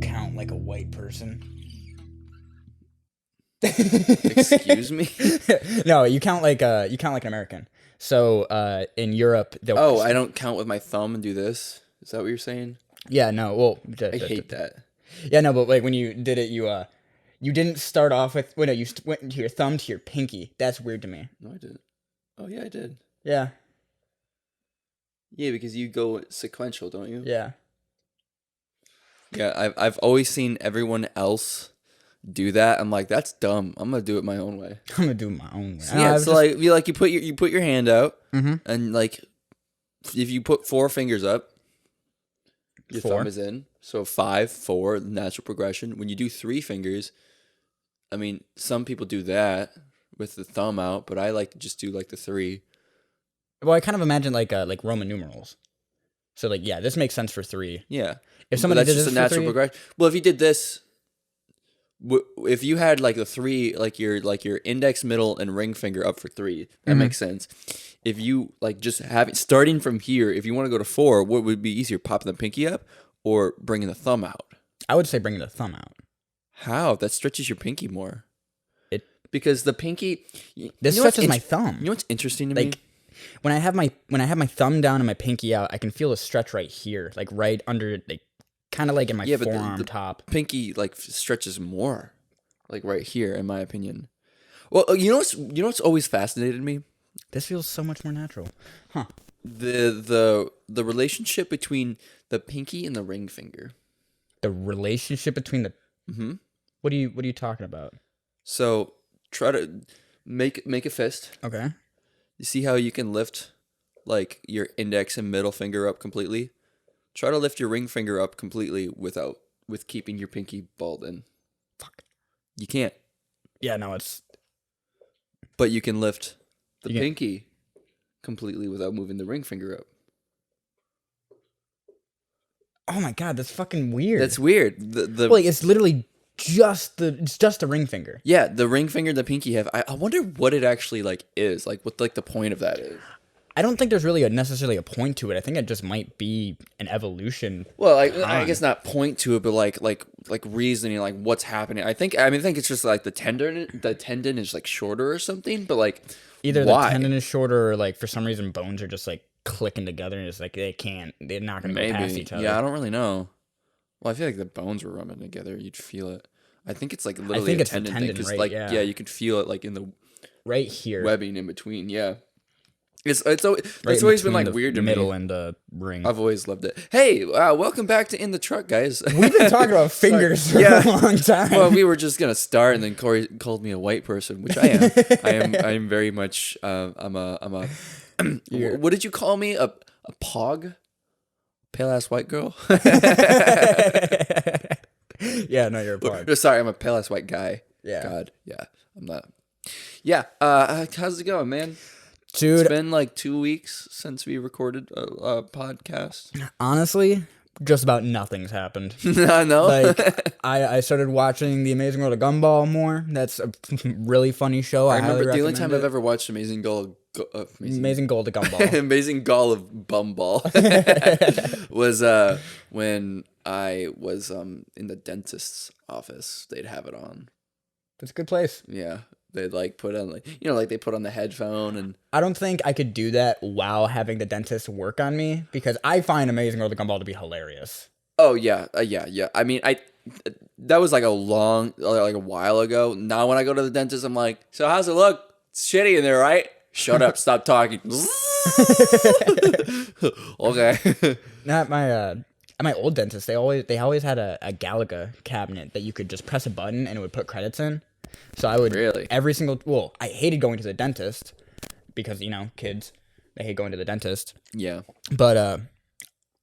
count like a white person. Excuse me? No, you count like an American. So in Europe, Oh, I don't count with my thumb and do this. Is that what you're saying? Yeah, no. Well, I hate that. Yeah, no, but like when you did it, you didn't start off with. Well, no, you went to your thumb to your pinky. That's weird to me. No, I didn't. Oh yeah, I did. Yeah. Yeah, because you go sequential, don't you? Yeah. Yeah, I've always seen everyone else do that. I'm like, that's dumb. I'm gonna do it my own way. I'm gonna do it my own way. So, yeah, so you put your hand out, Mm-hmm. and like if you put 4 fingers up, your 4. thumb is in. So 5, 4, natural progression. When you do 3 fingers, I mean, some people do that with the thumb out, but I like to just do like the 3. Well, I kind of imagine like Roman numerals. So like, yeah, this makes sense for 3. Yeah. If somebody that's did just this a for natural 3, progression. Well, if you did this, if you had like the 3, like your index, middle, and ring finger up for 3, that makes sense. If you like just have it starting from here, if you want to go to 4, what would be easier, popping the pinky up or bringing the thumb out? I would say bringing the thumb out. How? That stretches your pinky more. It Because the pinky. This stretches my thumb. You know what's interesting to me? Like when I have my thumb down and my pinky out, I can feel a stretch right here, like right under, like kind of like in my forearm the top. Pinky like stretches more, like right here, in my opinion. Well, you know what's always fascinated me? This feels so much more natural, huh? The relationship between the pinky and the ring finger. The relationship between the. Mm-hmm. What are you talking about? So try to make a fist. Okay. You see how you can lift like your index and middle finger up completely? Try to lift your ring finger up completely with keeping your pinky balled in. Fuck. You can't. Yeah, no, it's. But you can lift the You can- pinky completely without moving the ring finger up. Oh my god, that's fucking weird. That's weird. Like it's literally just the ring finger. Yeah, the ring finger and the pinky have. I wonder what it actually like is. Like what like the point of that is. I don't think there's really necessarily a point to it. I think it just might be an evolution. Well, I guess not point to it, but like reasoning, like what's happening. I think it's just like the tendon is like shorter or something. But like Either why? the tendon is shorter, or like for some reason bones are just like clicking together, and it's like they're not gonna go past each other. Yeah, I don't really know. Well, I feel like the bones were rubbing together. You'd feel it. I think it's like literally think a it's the tendon tendon, thing. right? Like Yeah. you could feel it like in the right here, webbing in between. Yeah. It's right always been between like the weird to middle me. and the ring. I've always loved it. Hey, welcome back to In the Truck, guys. We've been talking about fingers for Yeah. a long time. Well, we were just gonna start, and then Corey called me a white person, which I am. I am very much. I'm a. What did you call me? A pog? Pale ass white girl. Yeah, no, you're a part. Sorry, I'm a pale ass white guy. Yeah. God, yeah, I'm not. Yeah. How's it going, man? Dude, It's been like 2 weeks since we recorded a podcast. honestly, just about nothing's happened. I know. Like, I started watching The Amazing World of Gumball more. That's a really funny show. I I highly remember the only time recommend I've ever watched Amazing Amazing Gold of Gumball. Amazing Gall of Bumball was when I was in the dentist's office. They'd have it on. It's a good place. Yeah, they'd like put on like like they put on the headphone and I don't think I could do that while having the dentist work on me because I find Amazing World of Gumball to be hilarious. oh yeah. I mean that was like a while ago. Now when I go to the dentist, I'm like, so how's it look? It's shitty in there, right? Shut up, stop talking. Okay. Not my at my old dentist, they always had a Galaga cabinet that you could just press a button and it would put credits in. So I would Really? I hated going to the dentist because, kids, they hate going to the dentist. Yeah. But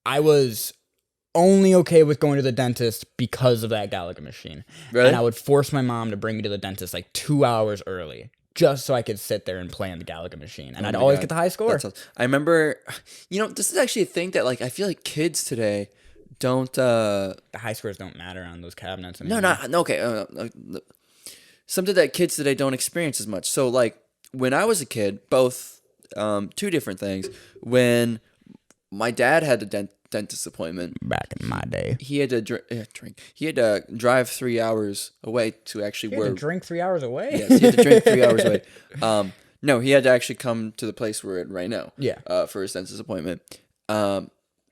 I was only okay with going to the dentist because of that Galaga machine. Really? And I would force my mom to bring me to the dentist like 2 hours early just so I could sit there and play on the Galaga machine. And I'd my always God. get the high score. I remember, this is actually a thing that like I feel like kids today don't. The high scores don't matter on those cabinets No, anymore. no, okay. Something that kids today don't experience as much. So, like, when I was a kid, both two different things. When my dad had a dentist appointment. Back in my day. He had to drink. He had to drive 3 hours away to actually You had to drink 3 hours away? Yes, he had to drink 3 hours away. No, he had to actually come to the place we're in right now. Yeah. For his dentist appointment. And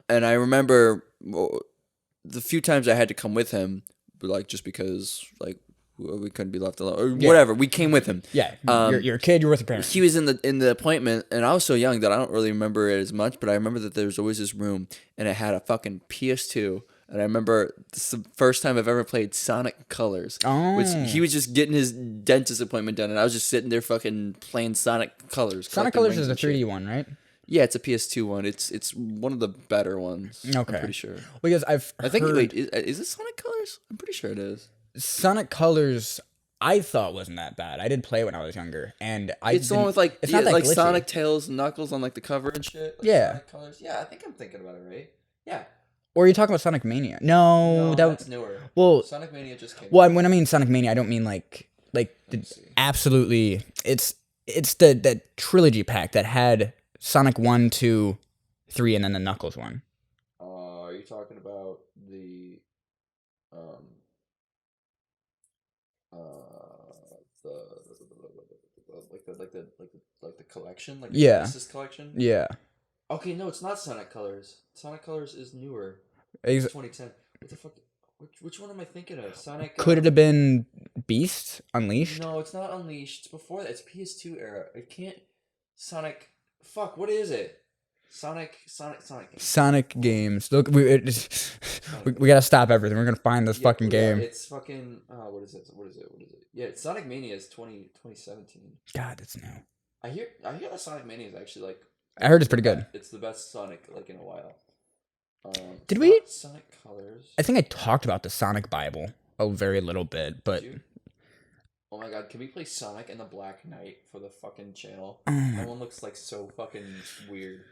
I remember the few times I had to come with him, like just because like we couldn't be left alone or whatever. We came with him. Yeah. You're a kid. You're with a parent. He was in the appointment, and I was so young that I don't really remember it as much. But I remember that there was always this room, and it had a fucking PS2. And I remember this is the first time I've ever played Sonic Colors. Oh. Which he was just getting his dentist appointment done, and I was just sitting there fucking playing Sonic Colors. Sonic Colors is the 3D one, right? Yeah, it's a PS2 one. It's one of the better ones. Okay. I'm pretty sure. Because I think heard wait, is it Sonic Colors? I'm pretty sure it is. Sonic Colors, I thought wasn't that bad. I did play it when I was younger, and It's the one with like it's not that like glitchy. Sonic, Tails, and Knuckles on like the cover and shit. Like Yeah. Sonic Colors. Yeah, I think I'm thinking about it right. Yeah. Or are you talking about Sonic Mania? No, that's newer. Well, Sonic Mania just came. Well, when I mean Sonic Mania, I don't mean like absolutely. It's the trilogy pack that had Sonic 1, 2, 3, and then the Knuckles one. Are you talking about the the collection, like the Genesis collection? Yeah. Okay, no, it's not Sonic Colors. Sonic Colors is newer. Ex- 2010. What the fuck? Which one am I thinking of? Sonic. Could it have been Beast Unleashed? No, it's not Unleashed. It's before that. It's PS2 era. It can't. Sonic. Fuck. What is it? Sonic. Sonic games. Look, we gotta stop everything. We're gonna find this fucking game. It's fucking. What is it? Yeah, it's Sonic Mania is 2017. God, that's new. I hear that Sonic Mania is actually like. I heard it's pretty good. It's the best Sonic like in a while. Did we? Sonic Colors. I think I talked about the Sonic Bible a very little bit, but. Oh my god, can we play Sonic and the Black Knight for the fucking channel? That one looks like so fucking weird.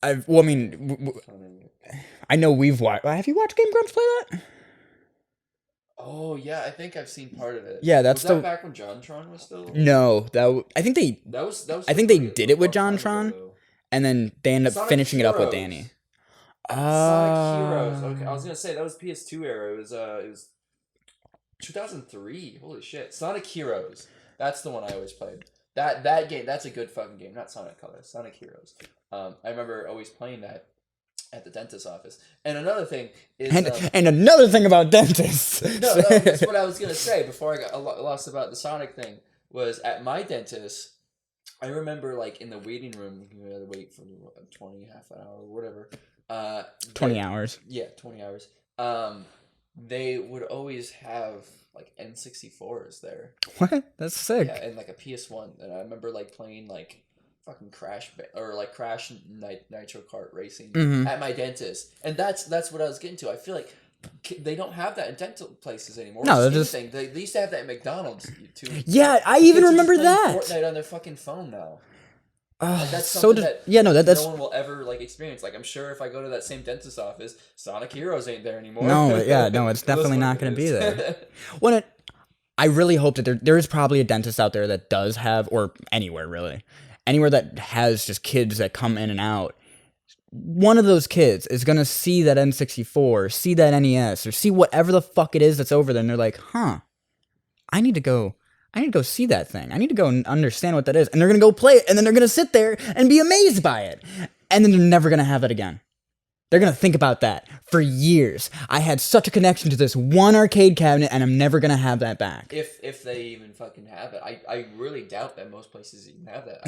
I know we've watched. Have you watched Game Grumps play that? Oh yeah, I think I've seen part of it. Yeah, that's was that back when JonTron was still. No, I think they. That was. I think they did it with JonTron, and then they ended up finishing it up with Danny. Sonic Heroes. Okay, I was gonna say that was PS2 era. It was 2003. Holy shit, Sonic Heroes. That's the one I always played. That game. That's a good fucking game. Not Sonic Colors. Sonic Heroes. I remember always playing that at the dentist's office. And another thing is... And another thing about dentists. No, that's what I was going to say before I got lost about the Sonic thing, was at my dentist, I remember like in the waiting room, you had to wait for 20, half an hour, whatever. 20 hours. Yeah, 20 hours. They would always have like N64s there. What? That's sick. Yeah, and like a PS1. And I remember like playing like fucking Crash Nitro Kart Racing at my dentist, and that's what I was getting to. I feel like they don't have that in dental places anymore. No, they're just they used to have that at McDonald's too. Yeah, I even remember that. Fortnite on their fucking phone now. That's so that's no one will ever like experience. Like I'm sure if I go to that same dentist's office, Sonic Heroes ain't there anymore. No, it's definitely not going to be there. I really hope that there is probably a dentist out there that does have, or anywhere really. Anywhere that has just kids that come in and out, one of those kids is going to see that N64, see that NES, or see whatever the fuck it is that's over there, and they're like, I need to go see that thing. I need to go and understand what that is. And they're going to go play it, and then they're going to sit there and be amazed by it. And then they're never going to have it again. They're going to think about that for years. I had such a connection to this one arcade cabinet, and I'm never going to have that back. If they even fucking have it. I really doubt that most places even have that.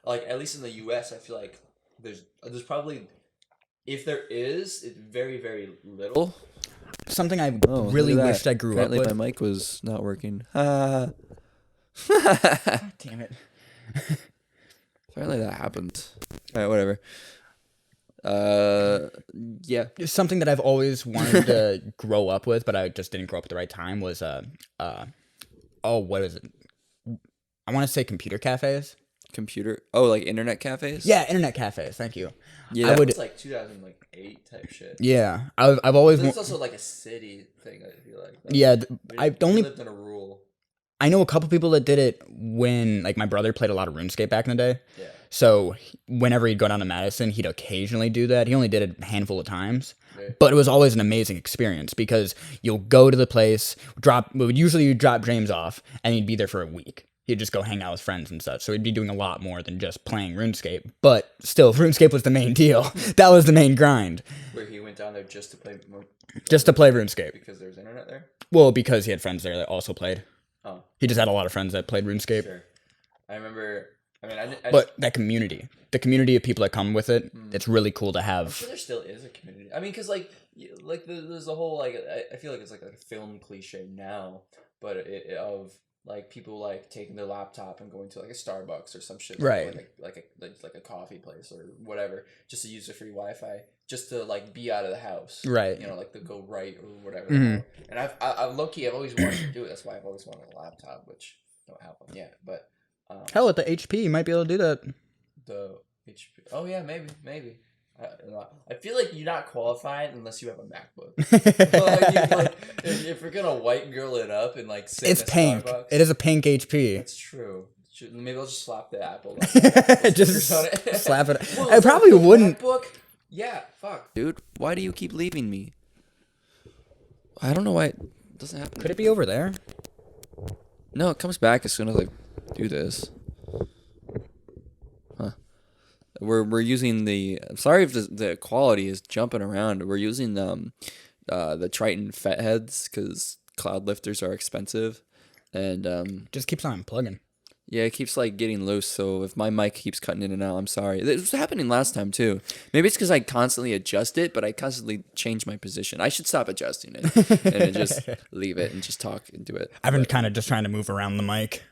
Like, at least in the U.S., I feel like there's probably, if there is, it's very, very little. Something I really wished I grew up with. Apparently my mic was not working. God damn it. Apparently that happened. Alright, whatever. Yeah. Something that I've always wanted to grow up with, but I just didn't grow up at the right time was what is it? I want to say computer cafes. Like internet cafes? Yeah, internet cafes. Thank you. Yeah, that was like 2008 type shit. Yeah, I've always. It's also like a city thing. I feel like. Yeah, we lived in a rural. I know a couple people that did it when, like, my brother played a lot of RuneScape back in the day. Yeah. So whenever he'd go down to Madison, he'd occasionally do that. He only did it a handful of times. Right. But it was always an amazing experience because you'll go to the place, usually you drop James off, and he'd be there for a week. He'd just go hang out with friends and such. So he'd be doing a lot more than just playing RuneScape. But still, RuneScape was the main deal. That was the main grind. Where he went down there just to play RuneScape. because there's internet there? Well, because he had friends there that also played. Oh. He just had a lot of friends that played RuneScape. Sure. I remember... I mean, But that community, the community of people that come with it, it's really cool to I'm have. sure there still is a community. I mean, because there's a whole I feel like it's like a film cliche now, but of like people like taking their laptop and going to like a Starbucks or some shit, Right. Like a coffee place or whatever, just to use the free Wi-Fi, just to like be out of the house, Right. You know, like to go right or whatever. Mhm. And I've low key I've always wanted to do it. That's why I've always wanted a laptop, which don't have one yet, but. Hell, at the HP, you might be able to do that. The HP. Oh yeah, maybe. I feel like you're not qualified unless you have a MacBook. If you're gonna white girl it up and like sit It's in a pink. Starbucks, It is a pink HP. that's true. Maybe I'll just slap the Apple. Just on it. slap it. Whoa, I is that probably the wouldn't. MacBook? Yeah, fuck. Dude, why do you keep leaving me? I don't know why it doesn't happen. Could it be over there? No, it comes back as soon as I do this. Huh. We're using the... I'm sorry if the quality is jumping around. We're using the Triton FET heads because cloud lifters are expensive. And Just keeps on plugging. yeah, it keeps like getting loose. So if my mic keeps cutting in and out, I'm sorry. It was happening last time too. Maybe it's because I constantly adjust it, but I constantly change my position. I should stop adjusting it and then just leave it and just talk and do it. I've been kind of just trying to move around the mic.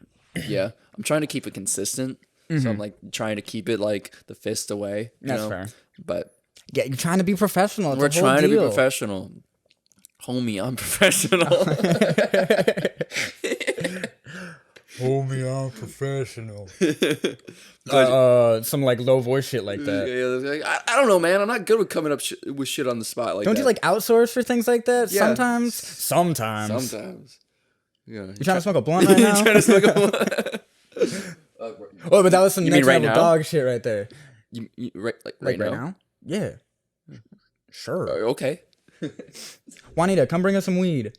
Yeah, I'm trying to keep it consistent. So I'm like trying to keep it like the fist away. You That's know? fair. But Yeah, you're trying to be professional. It's we're a whole trying to be deal. professional. Homie, I'm professional. Homie, I'm professional. But- Some like low voice shit like that. I don't know, man. I'm not good with coming up with shit on the spot like Don't that. you like outsource for things like that? Yeah. Sometimes. Sometimes. Yeah. You trying to smoke a blunt right now? trying to smoke a Oh, but that was some You next mean right level now? dog shit right there. right, Like right now? Yeah. Sure. Okay. Juanita, come bring us some weed.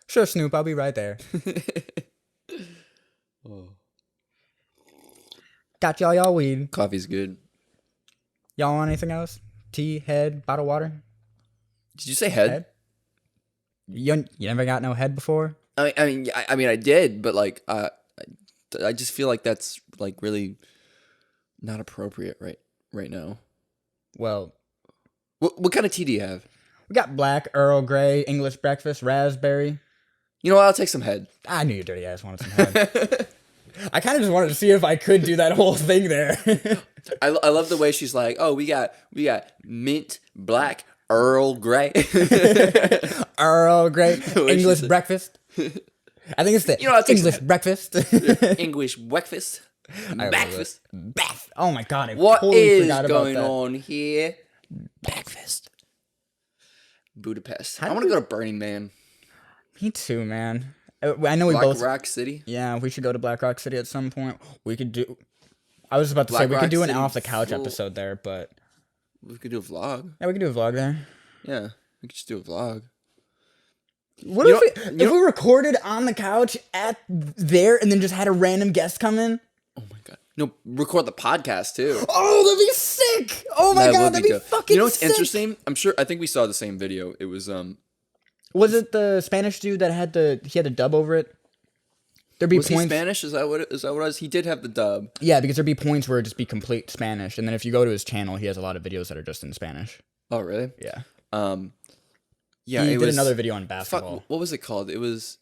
Sure, Snoop, I'll be right there. Oh. Got y'all weed. Coffee's good. Y'all want anything else? Tea, head, bottled water? Did you say head? Head? You never got no head before? I mean, I did, but like, I just feel like that's like really not appropriate right now. Well, What kind of tea do you have? we got black, Earl Grey, English breakfast, raspberry. You know what? I'll take some head. I knew your dirty ass wanted some head. I kind of just wanted to see if I could do that whole thing there. I love the way she's like, oh, we got mint, black, Earl Grey. Earl Grey, way she English said- breakfast. I think it's the You know, I'll take some English head. breakfast. English breakfast. I love Breakfast. it. Bath. Oh my god, I What totally is forgot about going that. on here? Breakfast. Budapest. How I do want to we- go to Burning Man. Me too, man. I know we Black both. Rock City. Yeah, we should go to Black Rock City at some point. We could do. I was about to say Black we Rock could do an City off the couch full- episode there, but We could do a vlog. yeah, we could do a vlog there. Yeah, we could just do a vlog. What You if we recorded on the couch at there and then just had a random guest come in? Oh my god. No, record the podcast too. Oh, that'd be sick! Oh my That god, would that'd be dope. fucking You know what's sick. interesting? I think we saw the same video. It was Was it the Spanish dude that had he had a dub over it? There'd be was points. he Spanish? Is that what it was? He did have the dub. Yeah, because there'd be points where it'd just be complete Spanish, and then if you go to his channel, he has a lot of videos that are just in Spanish. Oh really? Yeah. Yeah, he it did was another video on Fuck, basketball. what was it called? It was.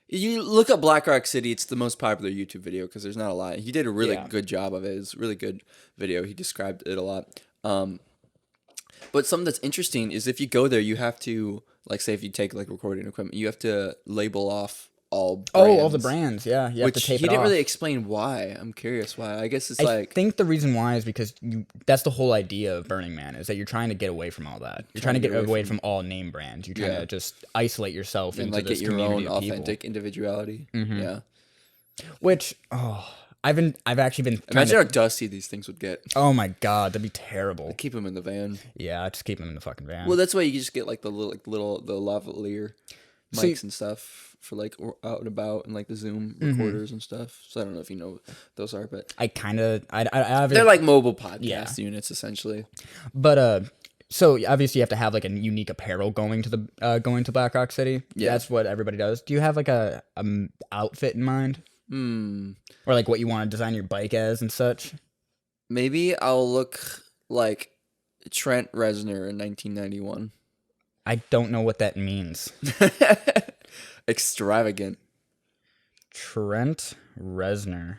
You look up Black Rock City. It's the most popular YouTube video because there's not a lot. He did a really Yeah. good job of it. It's a really good video. He described it a lot. But something that's interesting is if you go there, you have to, like, say if you take like recording equipment, you have to label off all brands. Oh, all the brands. Yeah, you have Which to tape he it didn't off. really explain why. I'm curious why. I guess it's I think the reason why is because that's the whole idea of Burning Man is that you're trying to get away from all that. You're trying to get away from all name brands. You're trying to just isolate yourself and into like this get your community own of people. authentic individuality. Yeah. Which I've actually been trying Imagine to, how dusty these things would get. oh my god, that'd be terrible. Keep them in the van. Yeah, just keep them in the fucking van. Well, that's why you just get like the little the lavalier mics and stuff for like out and about and like the Zoom recorders and stuff. So I don't know if you know what those are, but I have they're like mobile podcast Yeah. units essentially. But so obviously you have to have like a unique apparel going to Black Rock City. Yeah. That's what everybody does. Do you have like a outfit in mind? Or like what you want to design your bike as and such? Maybe I'll look like Trent Reznor in 1991. I don't know what that means. Extravagant. Trent Reznor.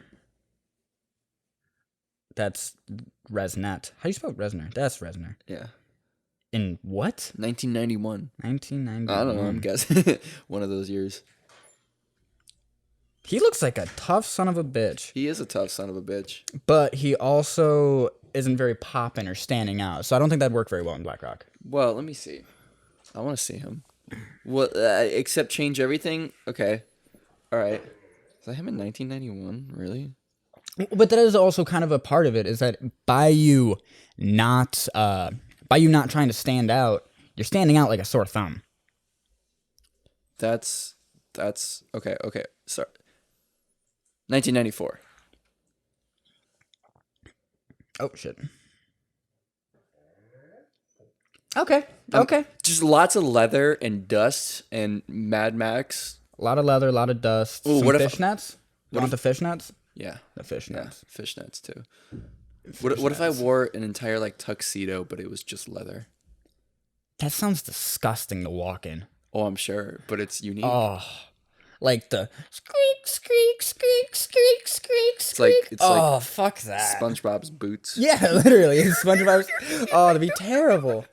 That's Resnet. How do you spell Reznor? That's Reznor. Yeah. In what? 1991. 1991. I don't know. I'm guessing one of those years. He looks like a tough son of a bitch, He is a tough son of a bitch. but he also isn't very poppin' or standing out. So I don't think that'd work very well in Black Rock. Well, let me see. I want to see him. Well, except change everything. Okay. All right. Is that him in 1991? Really? But that is also kind of a part of it. Is that by you not trying to stand out, you're standing out like a sore thumb. That's okay. Okay. Sorry. 1994. Oh shit. Okay. Just lots of leather and dust and Mad Max. A lot of leather, a lot of dust. Ooh, Some what if- fishnets? You want the fishnets? Yeah. The fishnets. Yeah. Fishnets too. What if I wore an entire like tuxedo, but it was just leather? That sounds disgusting to walk in. Oh, I'm sure, but it's unique. Oh, like the squeak. it's like Oh, fuck that. SpongeBob's boots. Yeah, literally. SpongeBob. Oh, that'd be terrible.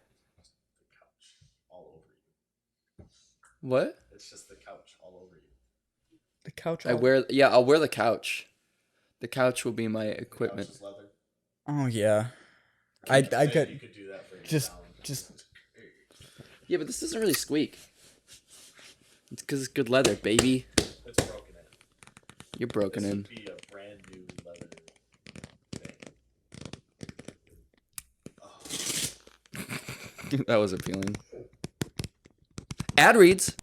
What? It's just the couch all over you. The couch. I'll wear the couch. The couch will be my equipment. Just leather. Oh yeah. I could You could do that for your just talent. just. Yeah, but this doesn't really squeak. It's because it's good leather, baby. It's broken in. You're broken This in. would be a brand new leather thing. That was appealing. Ad reads.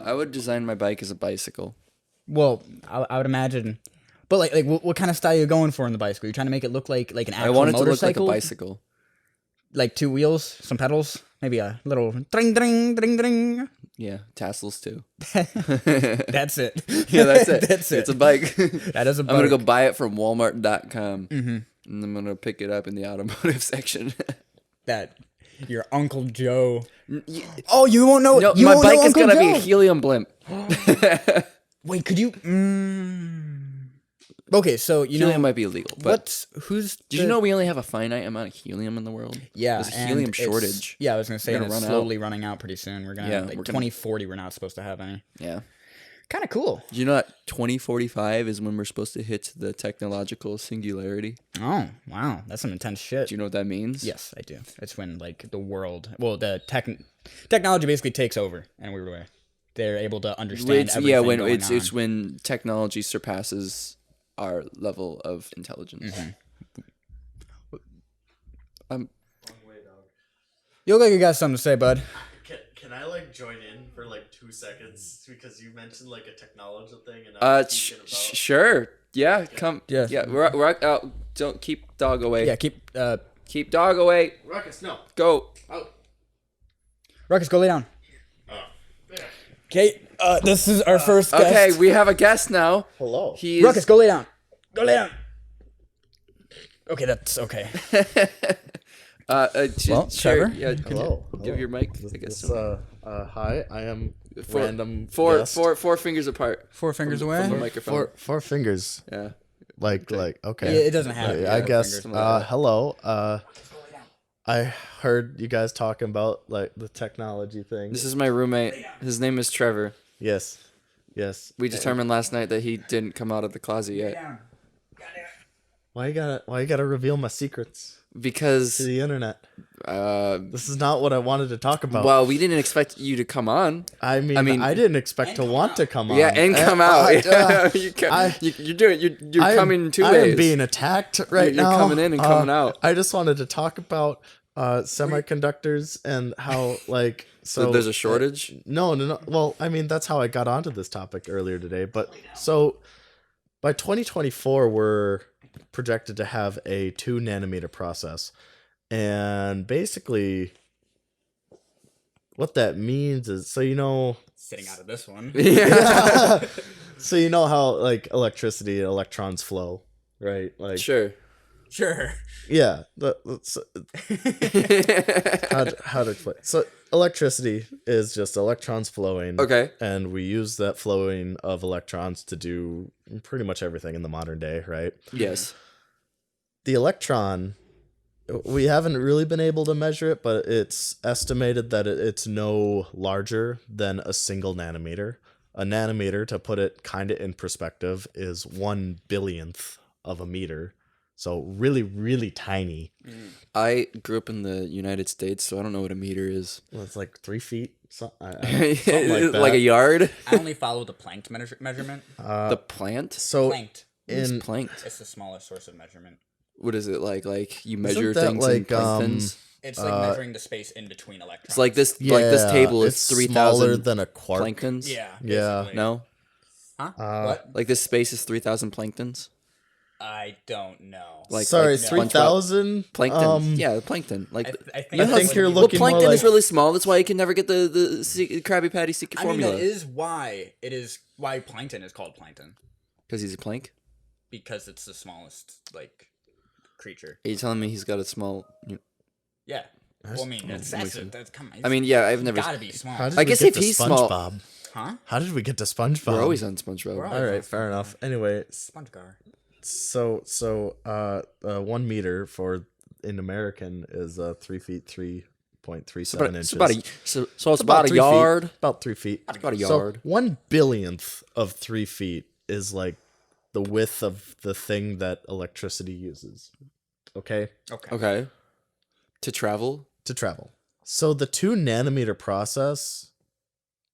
I would design my bike as a bicycle. Well, I would imagine. But like what kind of style are you going for in the bicycle? You're trying to make it look like an actual I want it to look like a motorcycle? bicycle. Like two wheels, some pedals, maybe a little dring dring dring dring. Yeah, tassels too. That's it. Yeah, that's it. That's it. It's a bike. That is a I'm gonna bike. go buy it from Walmart.com, and I'm gonna pick it up in the automotive section. That your Uncle Joe. Oh, you won't know. No, you my won't know bike is Uncle gonna be a Joe. helium blimp. Wait, could you? Okay, so you Helium know might be illegal, but who's? did you know we only have a finite amount of helium in the world? Yeah, there's a and helium it's- shortage. Yeah, I was gonna say We're and gonna it's run out. slowly running out pretty soon. We're gonna Yeah, like we're gonna- 2040. We're not supposed to have any. Yeah. Kind of cool. Do you know that 2045 is when we're supposed to hit the technological singularity? Oh wow, that's some intense shit. Do you know what that means? Yes, I do. It's when like the world, well, the technology basically takes over in a weird way. They're able to understand everything Yeah, when going it's on. when technology surpasses our level of intelligence. Wrong way, dog. You look like you got something to say, bud. Can I like join in for like 2 seconds because you mentioned like a technology thing and I was thinking about Sure. Yeah, come. Yeah. Yeah, we're out. Don't keep dog away. Yeah, Keep dog away. Ruckus. No. Go. Out. Ruckus, go lay down. Oh. There. Okay, this is our first guest. Okay, we have a guest now. Hello. He is. Ruckus, go lay down. Go lay down. Okay, that's okay. Well, Trevor? Yeah. Hello. Give your mic. I guess. Hi, I am Four- random Four guest. fingers apart. 4 fingers From away. the microphone. Four fingers. Yeah. Like Yeah, okay. it doesn't have. I guess. fingers. Hello. I heard you guys talking about like the technology thing. This is my roommate. His name is Trevor. Yes. Yes. We determined last night that he didn't come out of the closet yet Why you gotta reveal my secrets because to the internet? uh, This is not what I wanted to talk about. well, we didn't expect you to come on. I mean, I didn't expect to want to come on. Yeah, and come out. You're doing. You're coming two I ways. am being attacked right You're now. coming in and coming out. I just wanted to talk about semiconductors and how like So there's a shortage. No. Well, I mean, that's how I got onto this topic earlier today. But so by 2024, we're projected to have a 2 nanometer process. And basically, what that means is, Sitting out of this one. Yeah. so you know how like electricity and electrons flow, right? Like, Sure. Sure. yeah. How to explain? So electricity is just electrons flowing. Okay. And we use that flowing of electrons to do pretty much everything in the modern day, right? Yes. The electron, we haven't really been able to measure it, but it's estimated that it's no larger than a single nanometer. A nanometer, to put it kind of in perspective, is 1/1000th of a meter. So really, really tiny. I grew up in the United States, so I don't know what a meter is. Well, it's like 3 feet. Something like that. Like a yard. I only follow the Planck measurement. The plant. So Plancked. It's in planked. It's the smallest source of measurement. What is it like? Like you measure that things in like, planktons. It's like measuring the space in between electrons. It's like this. Like this table is it's 3,000 smaller than a quark. planktons. Yeah. Yeah. basically. No. Huh? What? Like this space is 3,000 planktons. I don't know. Like Sorry, like 3,000 plankton. Yeah, plankton. Like I think, I think you're well, looking more plankton is like- really small. That's why you can never get the Krabby Patty secret I mean, formula. that is why plankton is called plankton, Because he's a plank. because it's the smallest creature. Are you telling me he's got a small? Yeah. Well, I mean, that's come on. I mean, yeah, I've never. gotta be small. How did I we guess get if to he's small- SpongeBob? Huh? How did we get to SpongeBob? We're always on SpongeBob. We're All right, fair enough. Anyway, SpongeGar. so 1 meter in American is 3 feet 3.37 inches. So it's about a 3 feet. yard. About 3 feet. About a So yard. 1/1000th of 3 feet is like the width of the thing that electricity uses. Okay, Okay. Okay. To travel. to travel. So the 2 nanometer process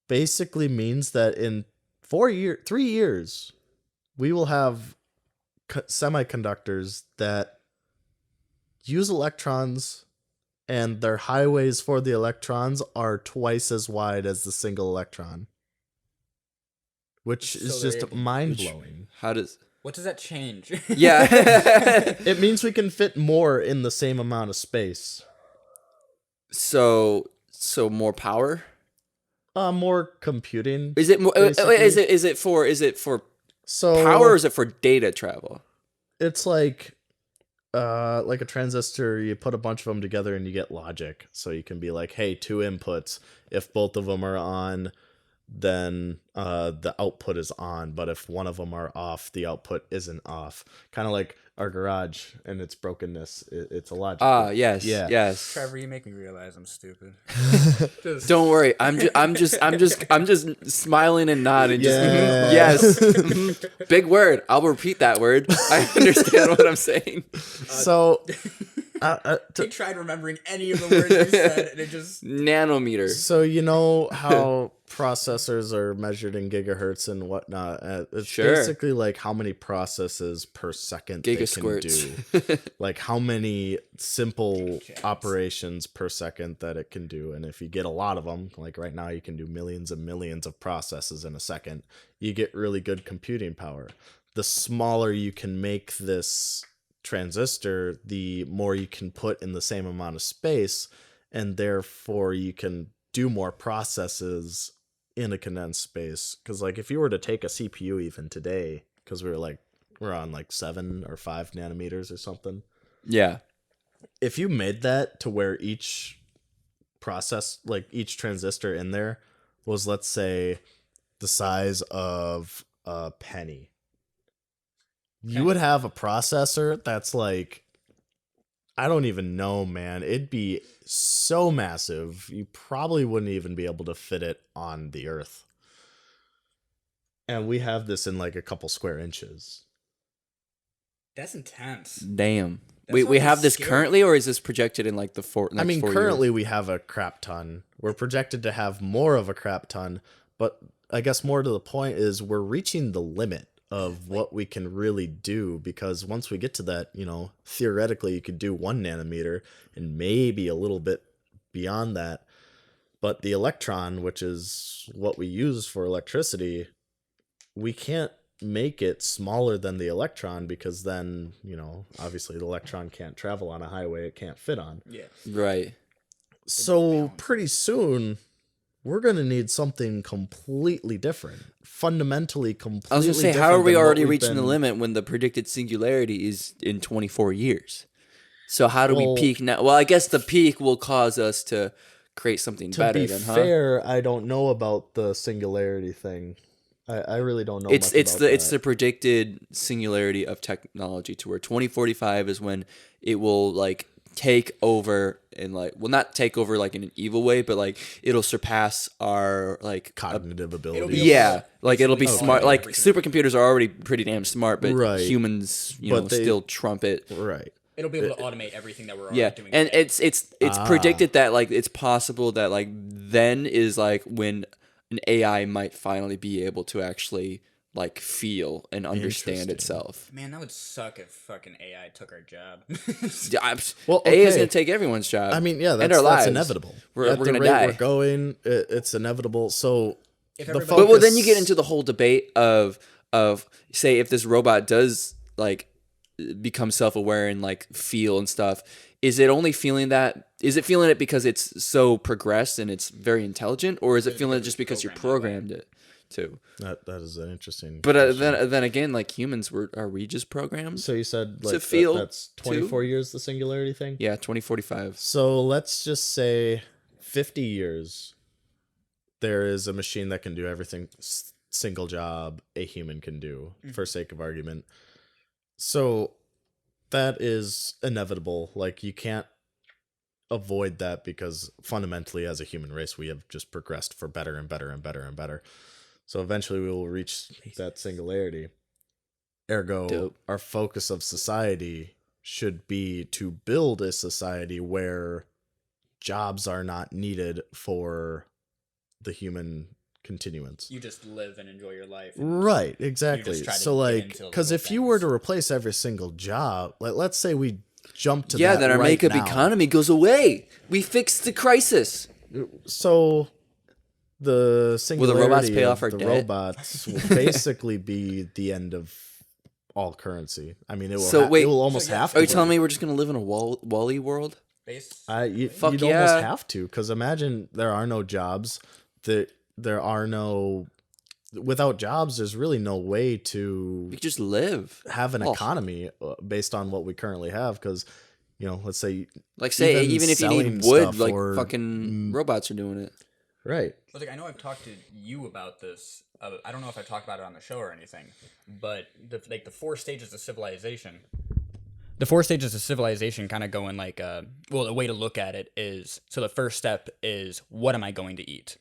basically means that in 3 years, we will have semiconductors that use electrons, and their highways for the electrons are twice as wide as the single electron, which is So just they're- mind-blowing. How does? What does that change? Yeah. It means we can fit more in the same amount of space. so more power. More computing. Is it more? Basically. Is it for So power or is it for data travel? it's like a transistor. You put a bunch of them together and you get logic. So you can be like, hey, 2 inputs. If both of them are on, then the output is on. But if one of them are off, the output isn't off. Kind of like our garage and its brokenness. It's a logic. Ah, yes, Yeah. yes. Trevor, you make me realize I'm stupid. Don't worry, I'm just smiling and nodding. Just Yeah. yes, mhm. Big word. I'll repeat that word. I understand what I'm saying. So He tried remembering any of the words you said, and it just... Nanometer. So you know how processors are measured in gigahertz and whatnot. It's Sure. basically like how many processes per second they can Gigasquirts. do. Like how many simple operations per second that it can do. And if you get a lot of them, like right now you can do millions and millions of processes in a second, you get really good computing power. The smaller you can make this transistor, the more you can put in the same amount of space, and therefore you can do more processes in a condensed space. Because like if you were to take a CPU even today, because we're on like 7 or 5 nanometers or something, Yeah. if you made that to where each process, like each transistor in there was, let's say, the size of a penny, you would have a processor that's like I don't even know, man. It'd be so massive. You probably wouldn't even be able to fit it on the Earth. And we have this in like a couple square inches. That's intense. Damn. That's We have almost this scary. currently, or is this projected in like the next 4 years? Currently we have a crap ton. We're projected to have more of a crap ton, but I guess more to the point is we're reaching the limit of what we can really do, because once we get to that, theoretically you could do 1 nanometer and maybe a little bit beyond that. But the electron, which is what we use for electricity, we can't make it smaller than the electron, because then, obviously the electron can't travel on a highway it can't fit on. Yeah. Right. So pretty soon we're going to need something completely different, fundamentally completely I was going to say, different how are we than what already we've reaching the been- limit when the predicted singularity is in 24 years? So how do Well- we peak now? Well, I guess the peak will cause us to create something To better be then, huh? fair, I don't know about the singularity thing. I really don't know It's much it's about the it's that. the predicted singularity of technology, to where 2045 is when it will like take over, and like, well, not take over like in an evil way, but like it'll surpass our like Cognitive ability. be- yeah, like it'll be basically smart. automate Like everything. supercomputers are already pretty damn smart, but Right. humans, But they- still trump it. Right. It'll be able to automate everything that we're already Yeah, doing. and today. it's predicted that like it's possible that like then is like when an AI might finally be able to actually like feel and understand Interesting. itself. Man, that would suck if fucking AI took our job. Yeah, Well, AI is okay. gonna take everyone's job. I mean, yeah, and that's our lives. inevitable. We're At the gonna rate die. we're going, it's inevitable. So If the everybody- But well, then you get focus- into the whole debate of say if this robot does like become self-aware and like feel and stuff, is it only feeling that? Is it feeling it because it's so progressed and it's very intelligent, or is it feeling it just because you programmed it to? that is an interesting. But question. then again, like humans, are we just programmed? So you said like feel that's 24 years the singularity thing. Yeah, 2045. So let's just say 50 years. There is a machine that can do everything single job a human can do, for sake of argument. So that is inevitable. Like you can't avoid that, because fundamentally as a human race we have just progressed for better and better and better and better. So eventually we will reach that singularity. Ergo, Dope. our focus of society should be to build a society where jobs are not needed for the human continuance. you just live and enjoy your life. Right, exactly. try to So get like, into because little if you were things. to replace every single job, like let's say we jump to Yeah, that then our right makeup now. economy goes away. We fixed the crisis. So the singularity robots pay of off our the debt? robots will basically be the end of all currency. I mean, it will. So wait, it will almost so yeah, have to. Are you be. telling me we're just gonna live in a Wall-E world? Base. Fuck you'd yeah. almost have to, because imagine there are no jobs. There are no. Without jobs, there's really no way to We could just live. have an Oh. economy based on what we currently have. Because, let's say Like say even if you selling need wood, stuff like or- fucking robots are doing it. right. But like, I know I've talked to you about this. I don't know if I talked about it on the show or anything, but the 4 stages of civilization. The 4 stages of civilization kind of go in like, well, a way to look at it is, so the first step is, what am I going to eat?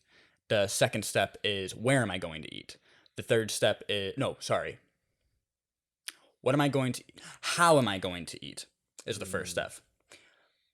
The second step is, where am I going to eat? The third step is, what am I going to eat? How am I going to eat is the first step.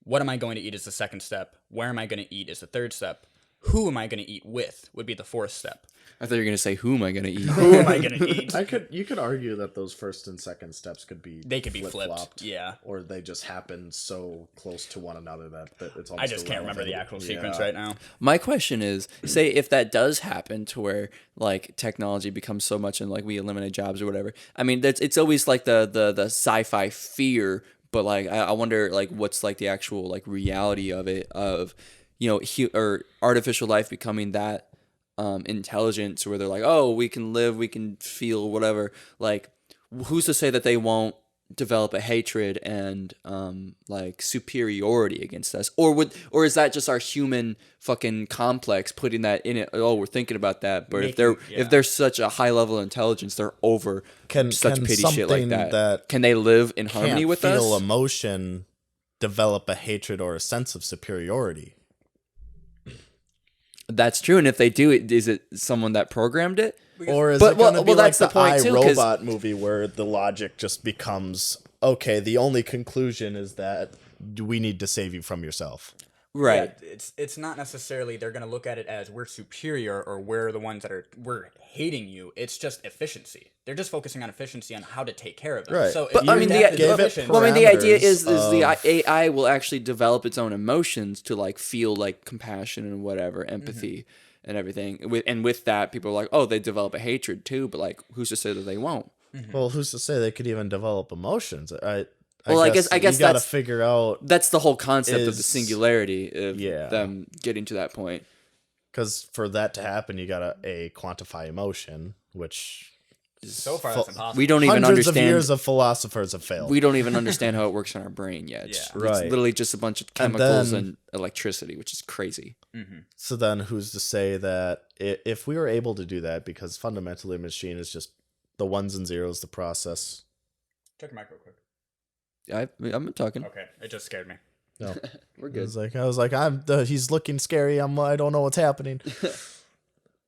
What am I going to eat is the second step. Where am I going to eat is the third step. Who am I going to eat with would be the fourth step. I thought you were gonna say, who am I gonna eat? Who am I going to eat? You could argue that those first and second steps could be They could be flipped. flip-flopped, Yeah. or they just happen so close to one another that it's almost I just can't remember the irrelevant. actual sequence Yeah. right now. My question is, say if that does happen to where like technology becomes so much and like we eliminate jobs or whatever. I mean, it's always like the sci-fi fear, but like I wonder like what's like the actual like reality of it, of or artificial life becoming that intelligent, so where they're like, oh, we can live, we can feel, whatever. Like, who's to say that they won't develop a hatred and like superiority against us, or is that just our human fucking complex putting that in it? Oh, we're thinking about that, but if they're such a high level of intelligence, they're over Can such petty shit like something that. that Can they live in Can't harmony with feel us? emotion develop a hatred or a sense of superiority. That's true. And if they do it, is it someone that programmed it? Or is But- it going to well, be well, like that's the the point, too, 'cause- iRobot movie where the logic just becomes, okay, the only conclusion is that we need to save you from yourself. Right. Yeah, it's not necessarily they're gonna look at it as we're superior or we're the ones that we're hating you. It's just efficiency. They're just focusing on efficiency on how to take care of them. Right. So, But if I you mean, adapt the, to gave it efficiency- well, I mean, the idea parameters is the of- AI will actually develop its own emotions to like feel like compassion and whatever, empathy and everything. With that, people are like, oh, they develop a hatred too. But like, who's to say that they won't? Well, who's to say they could even develop emotions? Well, I guess you got to that's- figure out, That's the whole concept of the Is- singularity of Yeah. them getting to that point. because for that to happen, you got to quantify emotion, which so far that's impossible. We don't even hundreds of understand. years of philosophers have failed. We don't even understand how it works in our brain yet. Yeah. It's Right. literally just a bunch of And chemicals then- and electricity, which is crazy. So then, who's to say that if we were able to do that, because fundamentally, a machine is just the ones and zeros, the process. Check your mic real quick. I'm talking. Okay, it just scared me. No, We're I good. was like, he's looking scary. I don't know what's happening.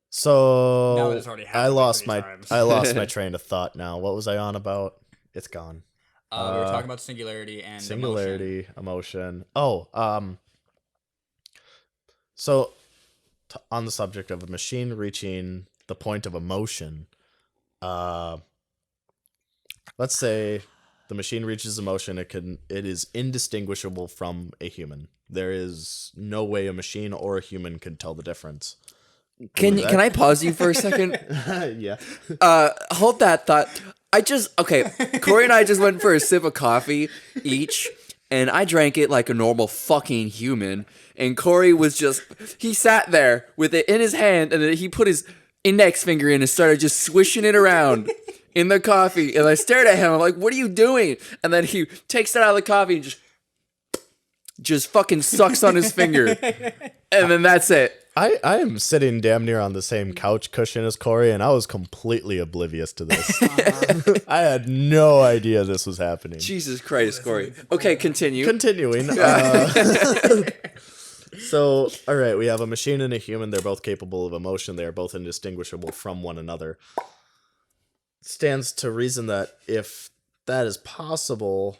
So Now it's already happened I lost 3 my times. I lost my train of thought. Now, what was I on about? It's gone. We were talking about singularity and emotion. Singularity, emotion. Oh, so on the subject of a machine reaching the point of emotion, let's say the machine reaches emotion, it is indistinguishable from a human. There is no way a machine or a human can tell the difference. Can I pause you for a second? Yeah. Hold that thought. Corey and I just went for a sip of coffee each, and I drank it like a normal fucking human. And Corey he sat there with it in his hand, and then he put his index finger in and started just swishing it around in the coffee. And I stared at him. I'm like, what are you doing? And then he takes it out of the coffee and just fucking sucks on his finger. And then that's it. I am sitting damn near on the same couch cushion as Corey, and I was completely oblivious to this. I had no idea this was happening. Jesus Christ, Corey. Okay, continue. Continuing. So, all right, we have a machine and a human. They're both capable of emotion. They are both indistinguishable from one another. Stands to reason that if that is possible,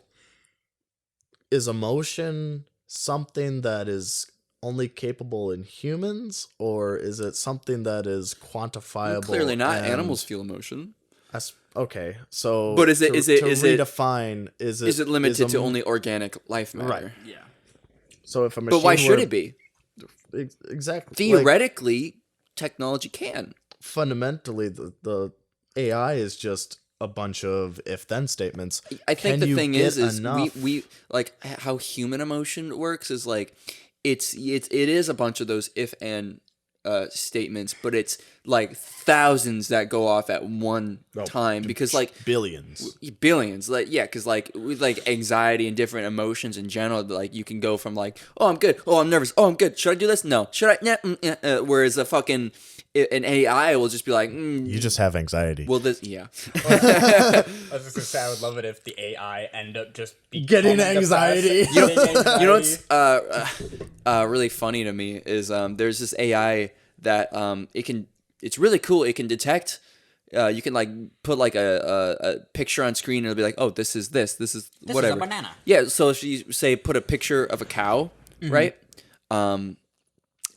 is emotion something that is only capable in humans, or is it something that is quantifiable? Clearly not. and- Animals feel emotion. Okay, so But is it- to is it- redefine? Is Is it limited to a- only organic life matter? Right. Yeah. So if a machine But why should were- it be? Exactly? Like, Theoretically, technology can. fundamentally, the AI is just a bunch of if-then statements. I think Can the you thing get is enough? we like how human emotion works is like it is a bunch of those if and statements, but it's like thousands that go off at one time because like billions. billions, like yeah, because like with like anxiety and different emotions in general, like you can go from like, oh, I'm good, oh, I'm nervous, oh, I'm good, should I do this, no, should I, whereas an AI will just be like, You just have anxiety. well, this, yeah. I was just gonna say I would love it if the AI end up just Getting anxiety. You know what's really funny to me is there's this AI that it's really cool. It can detect. You can like put like a picture on screen and it'll be like, oh, this is whatever. is a banana. Yeah. So if you say put a picture of a cow, right?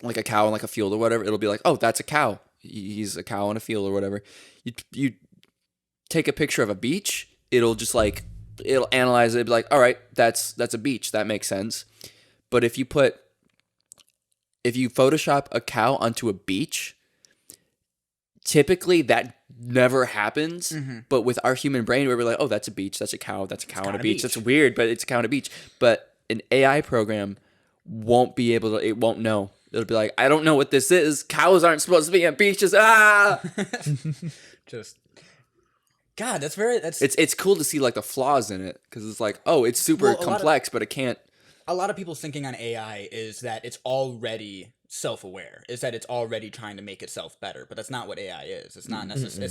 Like a cow in like a field or whatever, it'll be like, oh, that's a cow. He's a cow in a field or whatever. You take a picture of a beach, it'll just like it'll analyze it, be like, all right, that's a beach, that makes sense. But if you Photoshop a cow onto a beach, typically that never happes. But with our human brain, we're like, oh, that's a beach, that's a cow on a beach. That's weird, but it's a cow on a beach. But an AI program won't be able to. It won't know. It'll be like, I don't know what this is. Cows aren't supposed to be on beaches. Just God, that's It's cool to see like the flaws in it because it's like, oh, it's super Well, a lot of- complex, but it can't. a lot of people's thinking on AI is that it's already self-aware, is that it's already trying to make itself better, but that's not what AI is. It's not necessarily,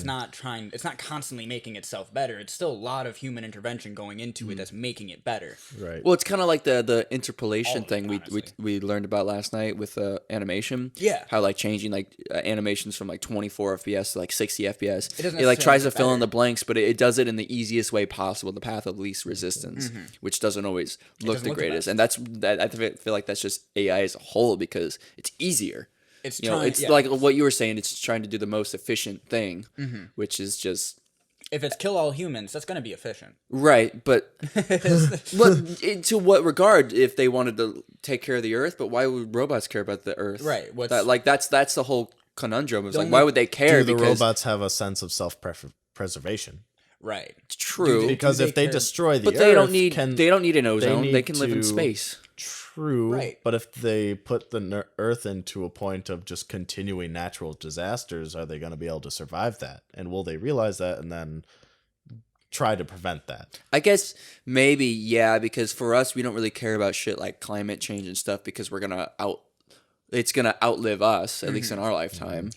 it's not constantly making itself better. It's still a lot of human intervention going into it that's making it better. Right. Well, it's kind of like the interpolation All of it, thing honestly. we learned about last night with animation. Yeah. How like changing like animations from like 24 FPS to like 60 FPS. It doesn't It like tries necessarily to fill in better. the blanks, but it does it in the easiest way possible, the path of least resistance, which doesn't always look doesn't the look the greatest. best. And I feel like that's just AI as a whole because it's easier. It's You know, trying, it's yeah. like what you were saying. It's trying to do the most efficient thing, which is just If it's kill all humans, that's going to be efficient. right. But to what regard? If they wanted to take care of the Earth, but why would robots care about the Earth? Right, what's- That's the whole conundrum. It's like only- why would they care? Do the Because robots have a sense of self-preservation? Right. it's true. Because do if they care? destroy the But Earth, they don't need an they ozone. They need can live in to- space. True, Right. but if they put the Earth into a point of just continuing natural disasters, are they going to be able to survive that? And will they realize that and then try to prevent that? I guess maybe yeah, because for us we don't really care about shit like climate change and stuff because it's gonna outlive us at least in our lifetime.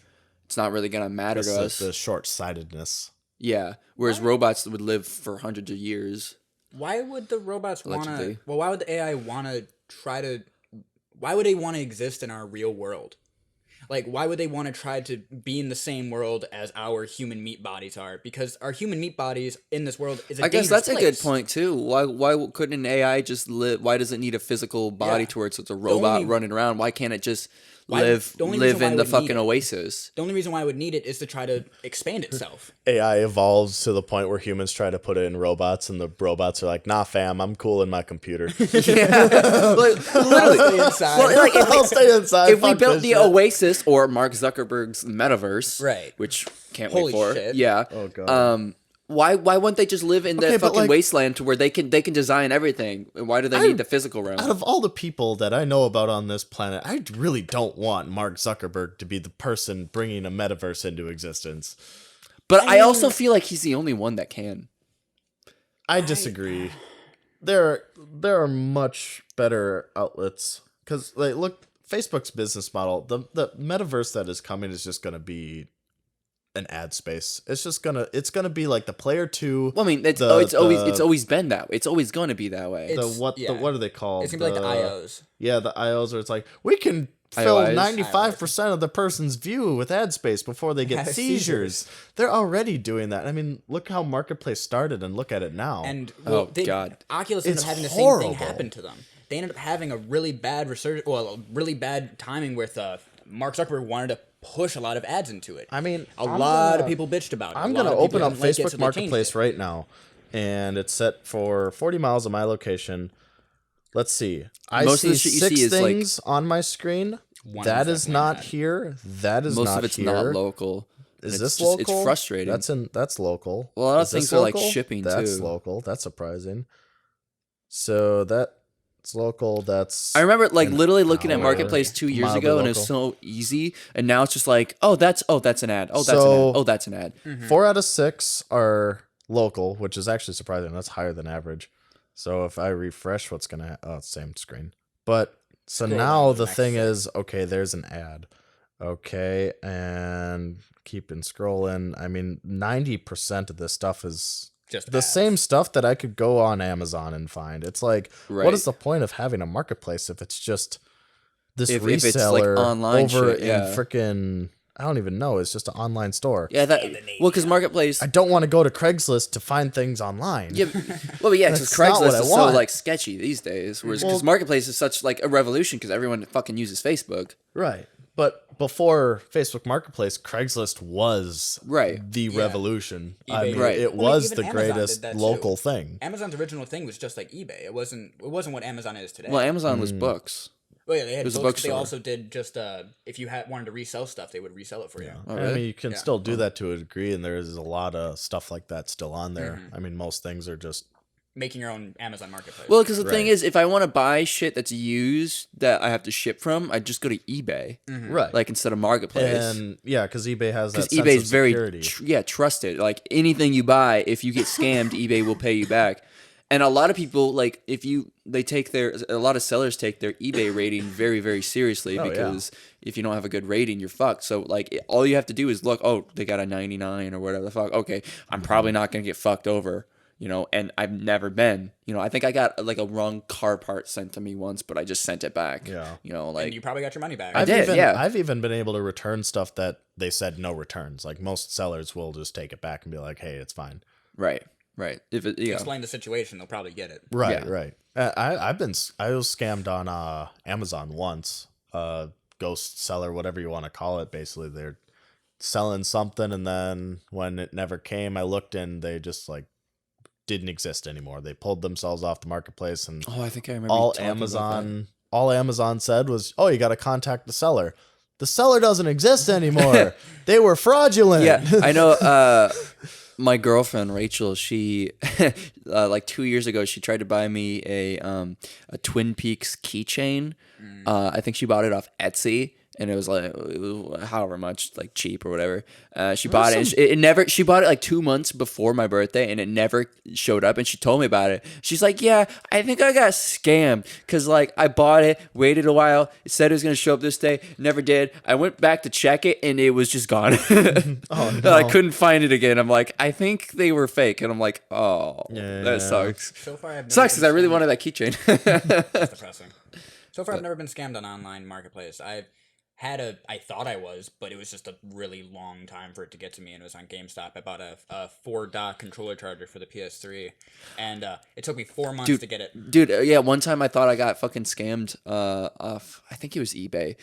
It's not really gonna matter It's to like us. the short-sightedness. Yeah, whereas robots would live for hundreds of years. Why would the robots want to... Allegedly. Well, why would the AI want to try to... Why would they want to exist in our real world? Like, why would they want to try to be in the same world as our human meat bodies are? Because our human meat bodies in this world is a I guess dangerous that's a good place. point too. Why couldn't an AI just live? Why does it need a physical body Yeah. to where it's a robot only- running around? Why can't it just Why- live the only reason why in it the would need fucking it- oasis? The only reason why I would need it is to try to expand itself. AI evolves to the point where humans try to put it in robots, and the robots are like, "Nah, fam, I'm cool in my computer. Like, literally, Stay inside. well, like if I'll stay inside." if we fuck built this the shit." Oasis or Mark Zuckerberg's metaverse, Right. Which can't Holy wait for, shit. yeah. Oh, God. Why wouldn't they just live in Okay, that but, fucking like- wasteland to where they can design everything? And why do they need the physical realm? Out of all the people that I know about on this planet, I really don't want Mark Zuckerberg to be the person bringing a metaverse into existence. But I also feel like he's the only one that can. I disagree. There are much better outlets because, like, look, Facebook's business model, the metaverse that is coming is just gonna be an ad space. It's gonna be like the Player 2. Well, I mean, it's always been that way. It's always going to be that way. It's- what are they called? It's going to be like the IOs. Yeah, the IOs where it's like, we can fill IOIs? 95% of the person's view with ad space before they get Have seizures. They're already doing that. I mean, look how Marketplace started and look at it now. And Oh, God. Oculus ended It's up having the horrible. same thing happen to them. They ended up having a really bad really bad timing with Mark Zuckerberg wanted to push a lot of ads into it. I mean, a lot of people bitched about it. I'm A lot going to of people open up didn't like it, so Facebook they changed Marketplace it. right now, and it's set for 40 miles of my location. Let's see. I Most see of the shit you 6 see is, like- things on my screen. One That is is definitely not bad. here. That is Most not of it's here. not local. Is It's this just- local? It's frustrating. That's local. Well, a lot of Is this things are, like, local? shipping, That's too. local. That's surprising. So that's local. That's I remember like an literally looking at hour. Marketplace 2 years Mildly ago, and it's local. so easy. And now it's just like, oh, that's an ad. Oh, that's an So- ad. Oh, that's an ad. 4 out of 6 are local, which is actually surprising. That's higher than average. So if I refresh, what's gonna? It's same screen. But so Scroll now down to the the next thing thing. is, okay, there's an ad. Okay, and keeping scrolling. I mean, 90% of this stuff is Just the ads. same stuff that I could go on Amazon and find. It's like, Right. what is the point of having a marketplace if it's just this If reseller it's, like, online over shit, yeah. in frickin' I don't even know. It's just an online store. Yeah, well, because Marketplace. I don't want to go to Craigslist to find things online. Yeah, well, yeah, because That's not what Craigslist I is so want. like sketchy these days. Whereas because Well- Marketplace is such like a revolution because everyone fucking uses Facebook. Right. But before Facebook Marketplace, Craigslist was Right. the revolution. I eBay. mean, Right. it Well, was even the Amazon did greatest that too. local thing. Amazon's original thing was just like eBay. It wasn't what Amazon is today. Well, Amazon Mm. was books. Well, yeah, they had was a books, but they bookstore. also did just if you wanted to resell stuff, they would resell it for you. Oh, I really? mean, you can Yeah. still do that to a degree, and there's a lot of stuff like that still on there. Mm-hmm. I mean, most things are just Making your own Amazon marketplace. Well, because the thing Right. is, if I want to buy shit that's used that I have to ship from, I just go to eBay, right. like instead of Marketplace. and yeah, because eBay has that Because sense eBay of is very security. trusted. Like anything you buy, if you get scammed, eBay will pay you back. And a lot of people like a lot of sellers take their eBay rating very, very seriously because if you don't have a good rating, you're fucked. So like all you have to do is look, oh, they got a 99 or whatever the fuck. Okay, I'm probably not gonna get fucked over. And I've never been. I think I got like a wrong car part sent to me once, but I just sent it back. Yeah. And you probably got your money back. I did. I've even been able to return stuff that they said no returns. Like most sellers will just take it back and be like, "Hey, it's fine." Right. If it, Explain the situation, they'll probably get it. Right. Yeah. Right. I was scammed on Amazon once. Ghost seller, whatever you want to call it. Basically, they're selling something, and then when it never came, I looked and they just like didn't exist anymore. They pulled themselves off the marketplace, and I think I remember all you talking about that. Amazon said was, "Oh, you got to contact the seller." The seller doesn't exist anymore. They were fraudulent. Yeah, I know. My girlfriend Rachel, she like 2 years ago, she tried to buy me a Twin Peaks keychain. I think she bought it off Etsy. And it was like however much, like cheap or whatever. She bought it. And it never. She bought it like 2 months before my birthday, and it never showed up. And she told me about it. She's like, "Yeah, I think I got scammed because like I bought it, waited a while, it said it was gonna show up this day, never did. I went back to check it, and it was just gone. Oh no. I couldn't find it again. I'm like, I think they were fake, and I'm like, oh, Yeah. that sucks. So far, I've never Sucks because I been really scammed. wanted that keychain. That's depressing. So far, I've never been scammed on online marketplace. I thought I was, but it was just a really long time for it to get to me, and it was on GameStop. I bought a 4-dock controller charger for the PS3, and it took me 4 months to get it. Dude, yeah, one time I thought I got fucking scammed off, I think it was eBay.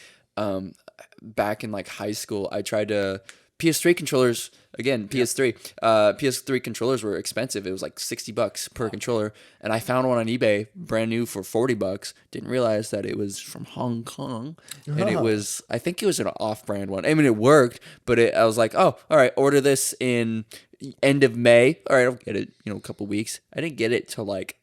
Back in like high school, I tried to PS3 controllers again. PS3 controllers were expensive. It was like $60 per controller, and I found one on eBay, brand new for $40. Didn't realize that it was from Hong Kong, and it was, I think it was an off-brand one. I mean, it worked, but I was like, oh, all right, order this in end of May. All right, I'll get it. A couple weeks. I didn't get it till like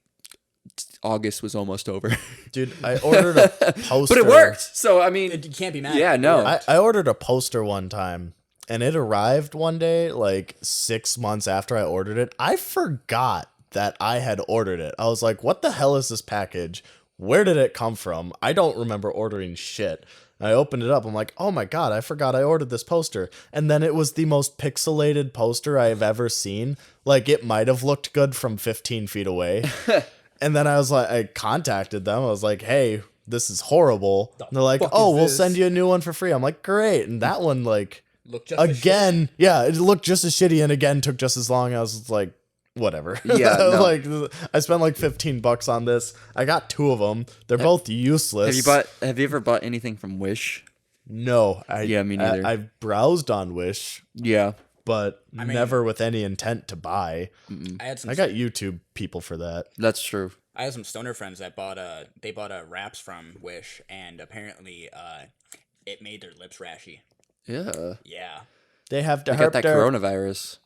August was almost over. Dude, I ordered a poster. But it worked. So I mean, You can't be mad. yeah, no. I ordered a poster one time, and it arrived one day, like 6 months after I ordered it. I forgot that I had ordered it. I was like, what the hell is this package? Where did it come from? I don't remember ordering shit. I opened it up. I'm like, oh my God, I forgot I ordered this poster. And then it was the most pixelated poster I've ever seen. Like, it might have looked good from 15 feet away. And then I was like, I contacted them. I was like, hey, this is horrible. And they're like, oh, we'll send you a new one for free. I'm like, great. And that one, like, Looked just as again, yeah, it looked just as shitty and again took just as long. I was like, whatever. Yeah, no. Like, I spent like $15 on this. I got 2 of them. They're both useless. Have you ever bought anything from Wish? No. Yeah, me neither. I've browsed on Wish, Yeah. but mean- never with any intent to buy. I had some. I got YouTube people for that. That's true. I had some stoner friends that bought wraps from Wish, and apparently it made their lips rashy. Yeah. Yeah. They have to I got that coronavirus.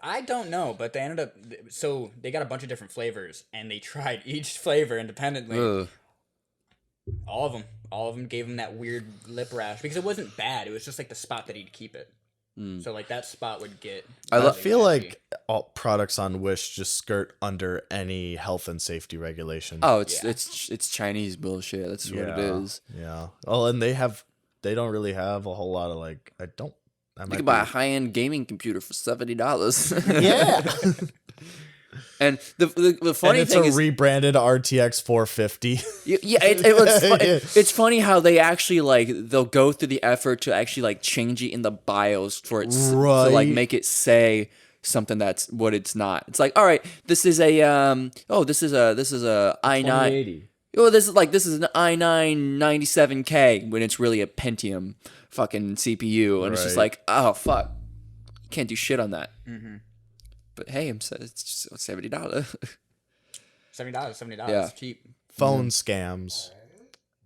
I don't know, but they ended up. So they got a bunch of different flavors, and they tried each flavor independently. Ugh. All of them gave him that weird lip rash because it wasn't bad. It was just like the spot that he'd keep it. So like that spot would get. I really feel rashy. like all products on Wish just skirt under any health and safety regulation. Oh, it's Yeah. it's Chinese bullshit. That's what it is. Yeah. Oh, and they don't really have a whole lot of like. You can buy a high-end gaming computer for $70. Yeah. And the And funny it's thing a is, rebranded RTX 450. it's funny how they actually like they'll go through the effort to actually like change it in the BIOS for it to like Right. make it say something that's what it's not. It's like, all right, this is a this is a i9. Oh, this is an i9 97K when it's really a Pentium fucking CPU, and it's just Right. like, oh fuck, you can't do shit on that. But hey, it's just $70. $70. Yeah. Cheap. Phone scams.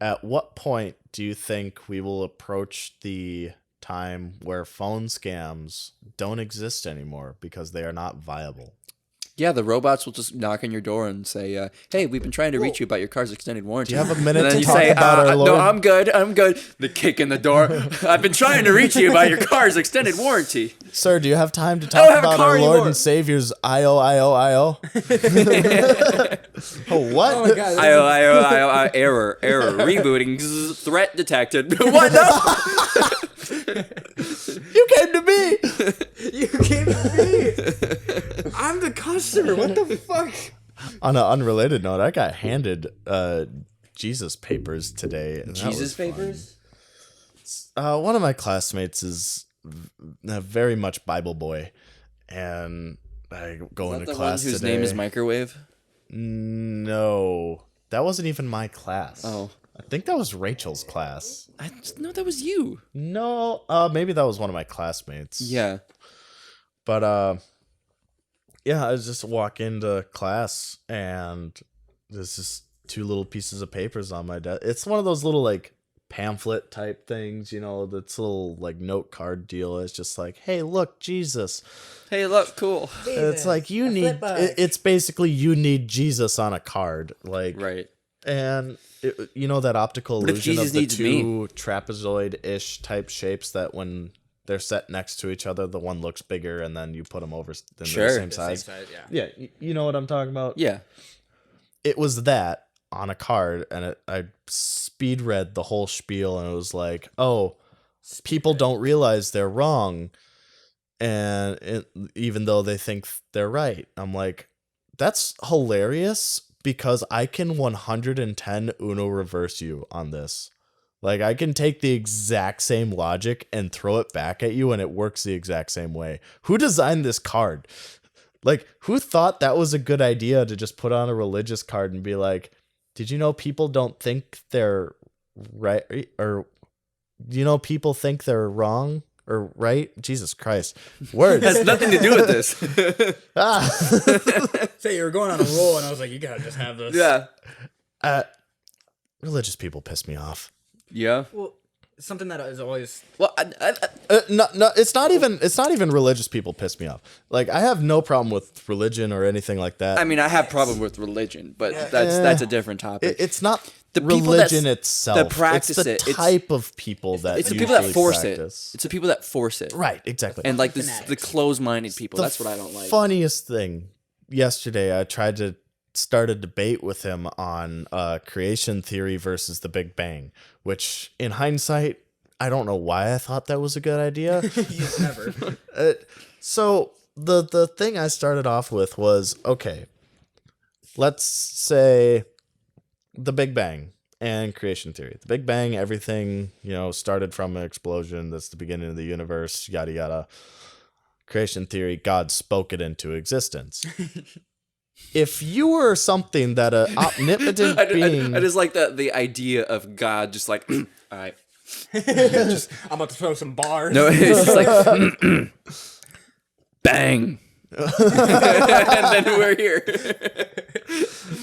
At what point do you think we will approach the time where phone scams don't exist anymore because they are not viable? Yeah, the robots will just knock on your door and say, "Hey, we've been trying to reach you about your car's extended warranty." Do you have a minute and then to you talk say, about our Lord? "No, I'm good. I'm good." The kick in the door. I've been trying to reach you about your car's extended warranty. Sir, do you have time to don't talk have a about car our Lord anymore. and Savior's I-O? Oh, what? Oh my god. I error, rebooting, threat detected. What? No. You came to me. You came to me. I'm the customer. What the fuck? On an unrelated note, I got handed Jesus papers today. And that Jesus was fun. papers. One of my classmates is very much Bible boy, and I go Is into that the class one whose today. name is Microwave? No, that wasn't even my class. Oh. I think that was Rachel's class. I just know that was you. No, maybe that was one of my classmates. Yeah. But yeah, I was just walk into class and there's just two little pieces of papers on my desk. It's one of those little like pamphlet type things, you know, that's a little like note card deal. It's just like, hey, look, Jesus. Hey, look, cool. It's like you need. It's basically you need Jesus on a card, like Right. And you know that optical What if illusion Jesus of the needs two trapezoid-ish type shapes that when they're set next to each other, the one looks bigger, and then you put them over, then Sure. they're the same size. Yeah. Yeah, you know what I'm talking about. Yeah. It was that on a card, and I speed read the whole spiel, and it was like, oh, people don't realize they're wrong, and even though they think they're right. I'm like, that's hilarious. Because I can 110 Uno reverse you on this. Like, I can take the exact same logic and throw it back at you, and it works the exact same way. Who designed this card? Like, who thought that was a good idea to just put on a religious card and be like, did you know people don't think they're right? Or, do you know people think they're wrong? Or right? Jesus Christ. Words. Has nothing to do with this. Ah. Say you were going on a roll, and I was like, you gotta just have this. Yeah. Religious people piss me off. Yeah. Well, something that is always. Well, No, it's not even religious people piss me off. Like, I have no problem with religion or anything like that. I mean, I have problem with religion, but that's a different topic. It's not The people religion itself. that practice it's it. the type of people that It's the people that usually force practice. it. It's the people that force it. Right, exactly. And like the Fanatics. closed-minded people. The That's what I don't like. Funniest thing, yesterday I tried to start a debate with him on creation theory versus the Big Bang, which in hindsight, I don't know why I thought that was a good idea. Never. So the thing I started off with was, okay, let's say the Big Bang and creation theory. The Big Bang, everything, started from an explosion. That's the beginning of the universe, yada, yada. Creation theory, God spoke it into existence. If you were something that an omnipotent being... I just like the idea of God just like, all right. I'm about to throw some bars. No, it's just like, bang. And then we're here.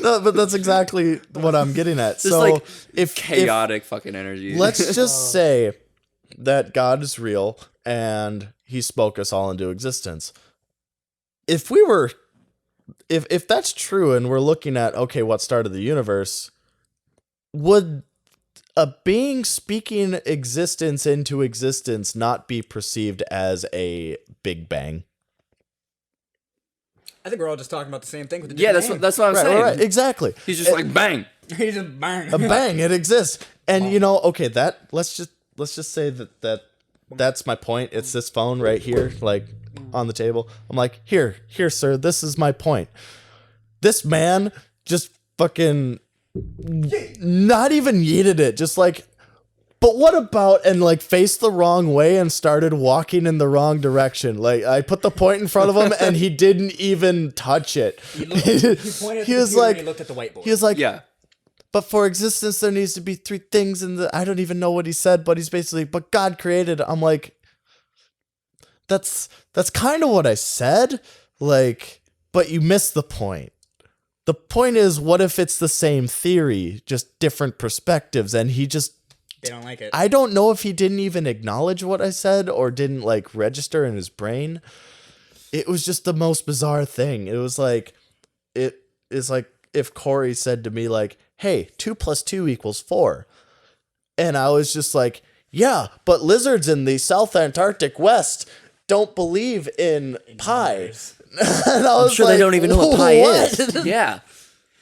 No, but that's exactly what I'm getting at. Just so like if chaotic fucking energy. let's just say that God is real and he spoke us all into existence. If we were... If that's true and we're looking at, okay, what started the universe, would a being speaking existence into existence not be perceived as a Big Bang? I think we're all just talking about the same thing. With the Yeah, different that's what I'm Right, saying. right, exactly. He's just like bang. name. He's just bang. A bang, it exists. And okay, that let's just say that's my point. It's this phone right here, like on the table. I'm like, here, sir, this is my point. This man just fucking not even yeeted it, just like, but what about, and like faced the wrong way and started walking in the wrong direction. Like, I put the point in front of him and he didn't even touch it. He pointed at the He was computer like, and he looked at the whiteboard. he was like, Yeah. but for existence, there needs to be three things. And I don't even know what he said, but he's basically, but God created. I'm like, that's kind of what I said. Like, but you missed the point. The point is, what if it's the same theory, just different perspectives? And he just, They don't like it. I don't know if he didn't even acknowledge what I said or didn't like register in his brain. it was just the most bizarre thing. It was like, it is like if Corey said to me like, hey, 2 + 2 = 4. And I was just like, yeah, but lizards in the South Antarctic West don't believe in pi. And I was I'm sure like, they don't even know what pi "What?" is. Yeah.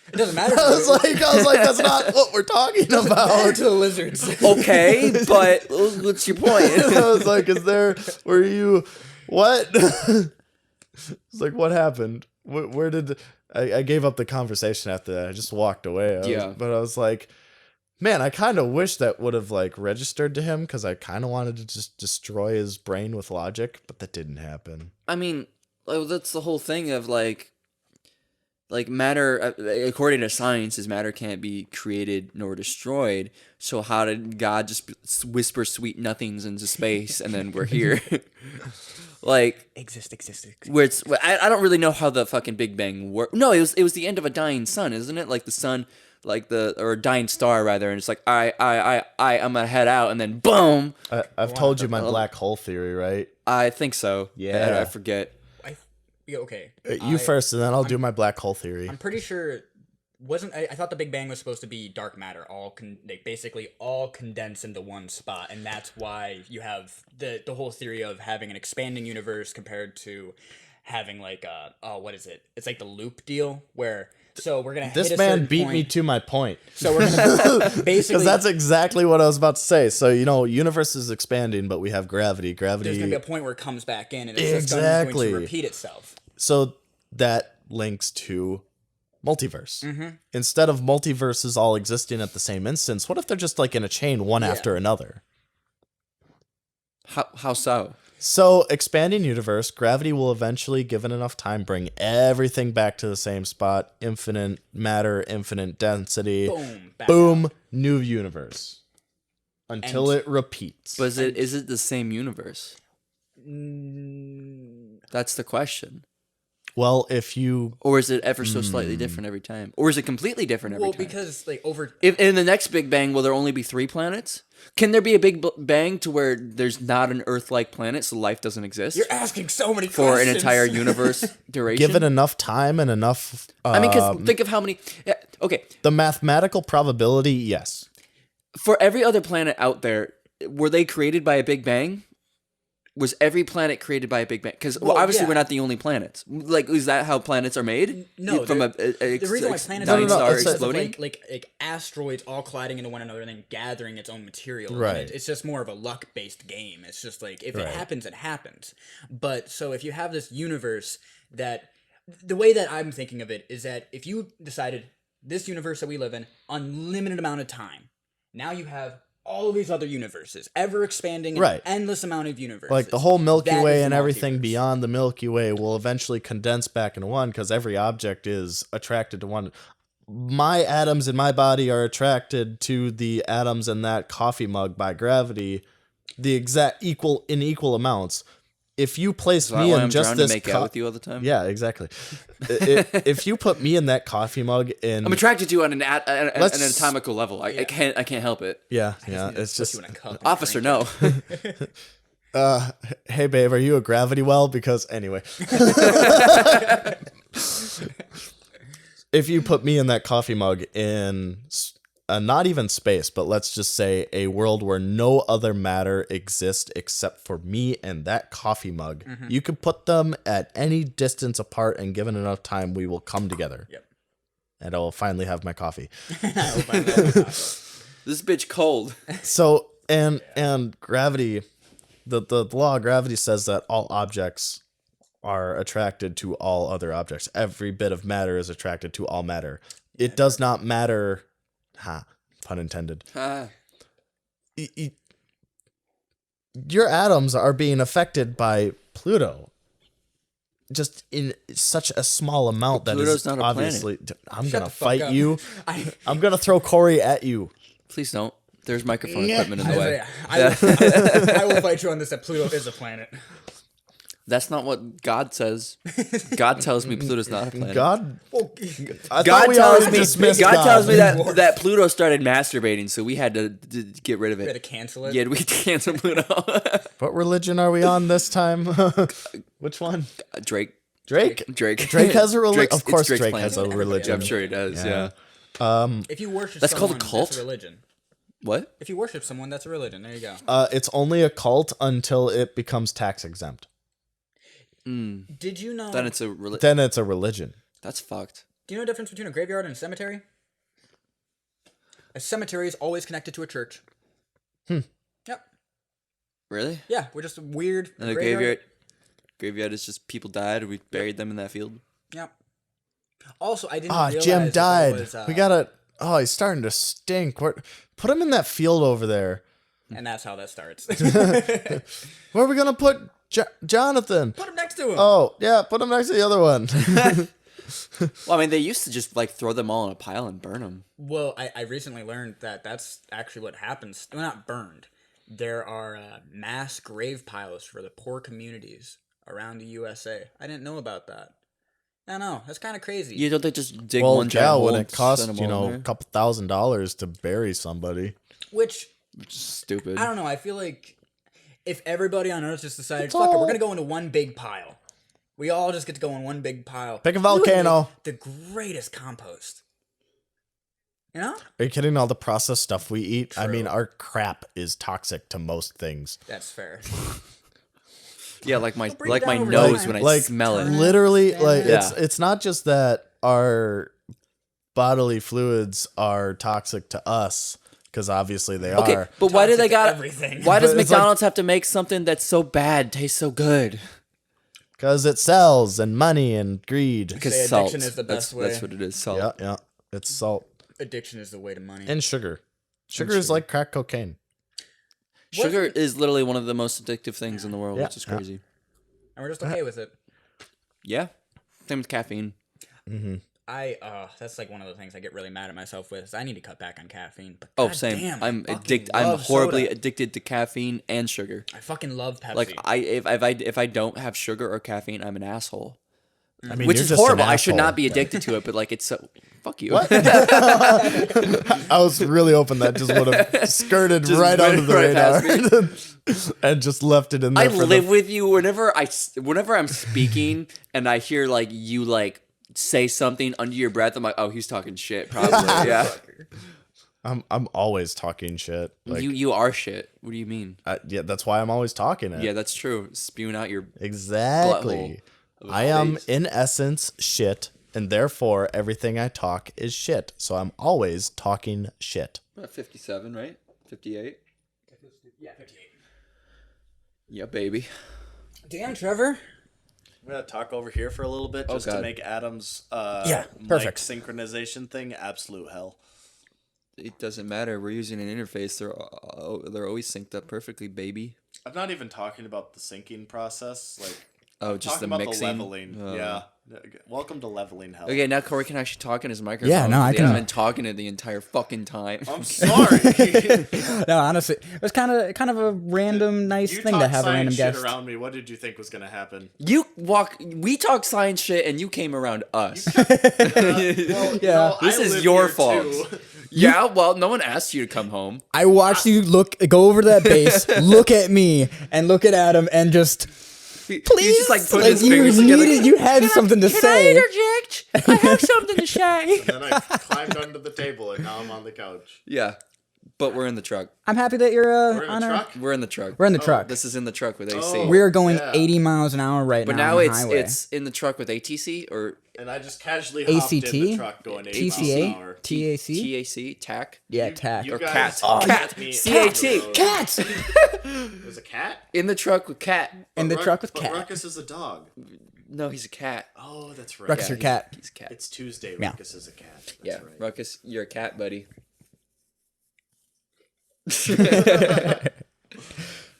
It doesn't matter. I was like, that's not what we're talking about. to the lizards. Okay, but what's your point? I was like, were you, what? It's like, what happened? Where did, I gave up the conversation after that. I just walked away. But I was like, man, I kind of wish that would have like registered to him because I kind of wanted to just destroy his brain with logic, but that didn't happen. I mean, that's the whole thing of like matter, according to science, is matter can't be created nor destroyed. So how did God just whisper sweet nothings into space and then we're here? Like Exist. where it's, I don't really know how the fucking Big Bang worked. No, it was the end of a dying sun, isn't it? Like the sun, or a dying star rather, and it's like I'm gonna head out, and then boom. I've told you my black hole theory, right? I think so. Yeah. I forget. Okay. You first, and then I'll do my black hole theory. I'm pretty sure. I thought the Big Bang was supposed to be dark matter, basically all condensed into one spot, and that's why you have the whole theory of having an expanding universe compared to having like what is it? It's like the loop deal where. So we're gonna. This man beat me to my point. So we're gonna basically. Because that's exactly what I was about to say. So universe is expanding, but we have gravity. Gravity. There's gonna be a point where it comes back in, and it's just going to repeat itself. So that links to multiverse. Instead of multiverses all existing at the same instance, what if they're just like in a chain, one after another? How so? So, expanding universe, gravity will eventually, given enough time, bring everything back to the same spot. Infinite matter, infinite density. Boom, new universe. Until it repeats. But is it the same universe? That's the question. Well, if you... Or is it ever so slightly different every time? Or is it completely different every time? Well, because If in the next Big Bang, will there only be 3 planets? Can there be a Big Bang to where there's not an Earth-like planet, so life doesn't exist? You're asking so many for questions. an entire universe duration? Given enough time and enough... I mean, because think of how many... Okay. The mathematical probability, yes. For every other planet out there, were they created by a Big Bang? Was every planet created by a Big Bang? Because obviously we're not the only planets. Like, is that how planets are made? No, from the reason why planets dying are star exploding. Like asteroids all colliding into one another and then gathering its own material. Right. It's just more of a luck-based game. It's just like if it happens, it happens. But so if you have this universe that the way that I'm thinking of it is that if you decided this universe that we live in, unlimited amount of time, now you have all of these other universes, ever expanding, an endless amount of universes. Like the whole Milky Way and everything beyond the Milky Way will eventually condense back into one because every object is attracted to one. My atoms in my body are attracted to the atoms in that coffee mug by gravity, the exact equal amounts. If you place me in just this, to make out with you all the time. Yeah, exactly. If you put me in that coffee mug, I'm attracted to you on an anatomical level. I can't help it. Yeah. It's just officer. No. Hey babe, are you a gravity well? Because anyway, if you put me in that coffee mug in not even space, but let's just say a world where no other matter exists except for me and that coffee mug. You can put them at any distance apart, and given enough time, we will come together. Yep. And I will finally have my coffee. This bitch cold. So, and gravity, the law of gravity says that all objects are attracted to all other objects. Every bit of matter is attracted to all matter. It does not matter... pun intended. Your atoms are being affected by Pluto. Just in such a small amount that Pluto's is not a obviously... planet. I'm going to fight you. I'm going to throw Corey at you. Please don't. There's microphone equipment in the way. I will fight you on this, that Pluto is a planet. That's not what God says. God tells me Pluto's not a planet. God. I God thought we tells already me. dismissed God tells me Dwarf. that Pluto started masturbating, so we had to get rid of We had to it. cancel it. Yeah, we cancel Pluto. What religion are we on this time? Which one? Drake. Drake. Drake Has a religion. Drake's- Of course, it's Drake's Drake planet. has a Everybody religion. I'm sure he does. Yeah. Yeah. If you worship That's called a someone, cult? that's a religion. What? If you worship someone, that's a religion. There you go. It's only a cult until it becomes tax exempt. Did you know? Then it's Then it's a religion. That's fucked. Do you know the difference between a graveyard and a cemetery? A cemetery is always connected to a church. Yep. Really? Yeah, we're just weird. And a graveyard is just people died and we buried them in that field. Yep. Also, I didn't realize Jim that died. there was, We gotta. Oh, he's starting to stink. Put him in that field over there. and that's how that starts. Where are we gonna put Jonathan? Put him next to him. Oh, yeah, put him next to the other one. Well, I mean, they used to just like throw them all in a pile and burn them. Well, I recently learned that that's actually what happens. Well, not burned. There are mass grave piles for the poor communities around the USA. I didn't know about that. I know. That's kind of crazy. You don't they just dig Well, one giant yeah, hole when and it costs, send them all in a there? couple $1,000s to bury somebody. Which, Which is stupid. I don't know. I feel like if everybody on Earth just decided, fuck it, we're going to go into one big pile. We all just get to go in one big pile. Pick a We would volcano. make the greatest compost. You know? Are you kidding? All the processed stuff we eat? I True. mean, our crap is toxic to most things. That's fair. Yeah, like my break it down over nose time. when I Like, smell it. Literally, like Yeah. it's not just that our bodily fluids are toxic to us, because obviously they Okay, are. but why do they Toxic to got everything. Why does But it's like- McDonald's have to make something that's so bad taste so good? Because it sells and money and greed. Because Say salt. addiction is the best That's way. what it is. Salt. Yeah, yeah. It's salt Addiction is the way to money. and sugar. Sugar is like crack cocaine. Sugar is literally one of the most addictive things in the world, Yeah, which is yeah. crazy. And we're just okay with it. Yeah. Same with caffeine. That's like one of the things I get really mad at myself with. Is I need to cut back on caffeine. But Oh, God same. damn, I'm I fucking addicted. I'm love horribly soda. addicted to caffeine and sugar. I fucking love Pepsi. Like if I don't have sugar or caffeine, I'm an asshole. I mean, Which you're is just an horrible. I should asshole. not be addicted to it, but like it's so fuck you. I was really hoping that just would have skirted Just right went under the right radar past and just left it in there. I for live with you whenever I'm speaking and I hear like you like say something under your breath. I'm like, oh, he's talking shit. Probably, yeah. I'm always talking shit. Like, You are shit. What do you mean? yeah, that's why I'm always talking it. Yeah, that's true. Spewing out your Exactly. butthole of I am face. in essence shit, and therefore everything I talk is shit. So I'm always talking shit. 57, right? 58. yeah, 58. Yeah, baby. Damn, Trevor. I'm gonna talk over here for a little bit just to God. make Adam's Yeah, mic perfect. synchronization thing absolute hell. It doesn't matter. We're using an interface. They're always synced up perfectly, baby. I'm not even talking about the syncing process, like Oh, just talking the about mixing. the leveling. Oh. Yeah. Welcome to leveling hell. Okay, now Corey can actually talk in his microphone. Yeah, no, I He can- hasn't been talking it the entire fucking time. I'm sorry. No, honestly, it was kind of a random, nice You thing to talked have a random science shit guest. around me. What did you think was gonna happen? We talk science shit, and you came around us. Yeah. This is your fault. Yeah, well, no one asked you to come home. I watched you go over to that base, look at me, and look at Adam, and just He's please, just like putting his you fingers together. you had something to say. interject? I have something to say. Then I climbed under the table and now I'm on the couch. Yeah, but we're in the truck. I'm happy that you're We're in on a our. truck. We're in the truck. We're in the truck. This is in the truck with AC. Oh. We are going Yeah. 80 miles an hour right But now now on the it's highway. it's in the truck with ATC or And I just casually hopped in ACT, the truck going 80 miles an hour. TCA, TAC. TAC, TAC, Yeah, You- TAC. you or guys cat. hit Cat. me CAT. on the road. Cats There's a cat? in the truck with cat. in the But truck with but cat. Ruckus is a dog. No, he's a cat. Oh, that's right. Ruckus, your cat. He's a cat. It's Tuesday. Yeah. Ruckus is a cat. That's Yeah, right. Ruckus, you're a cat, buddy.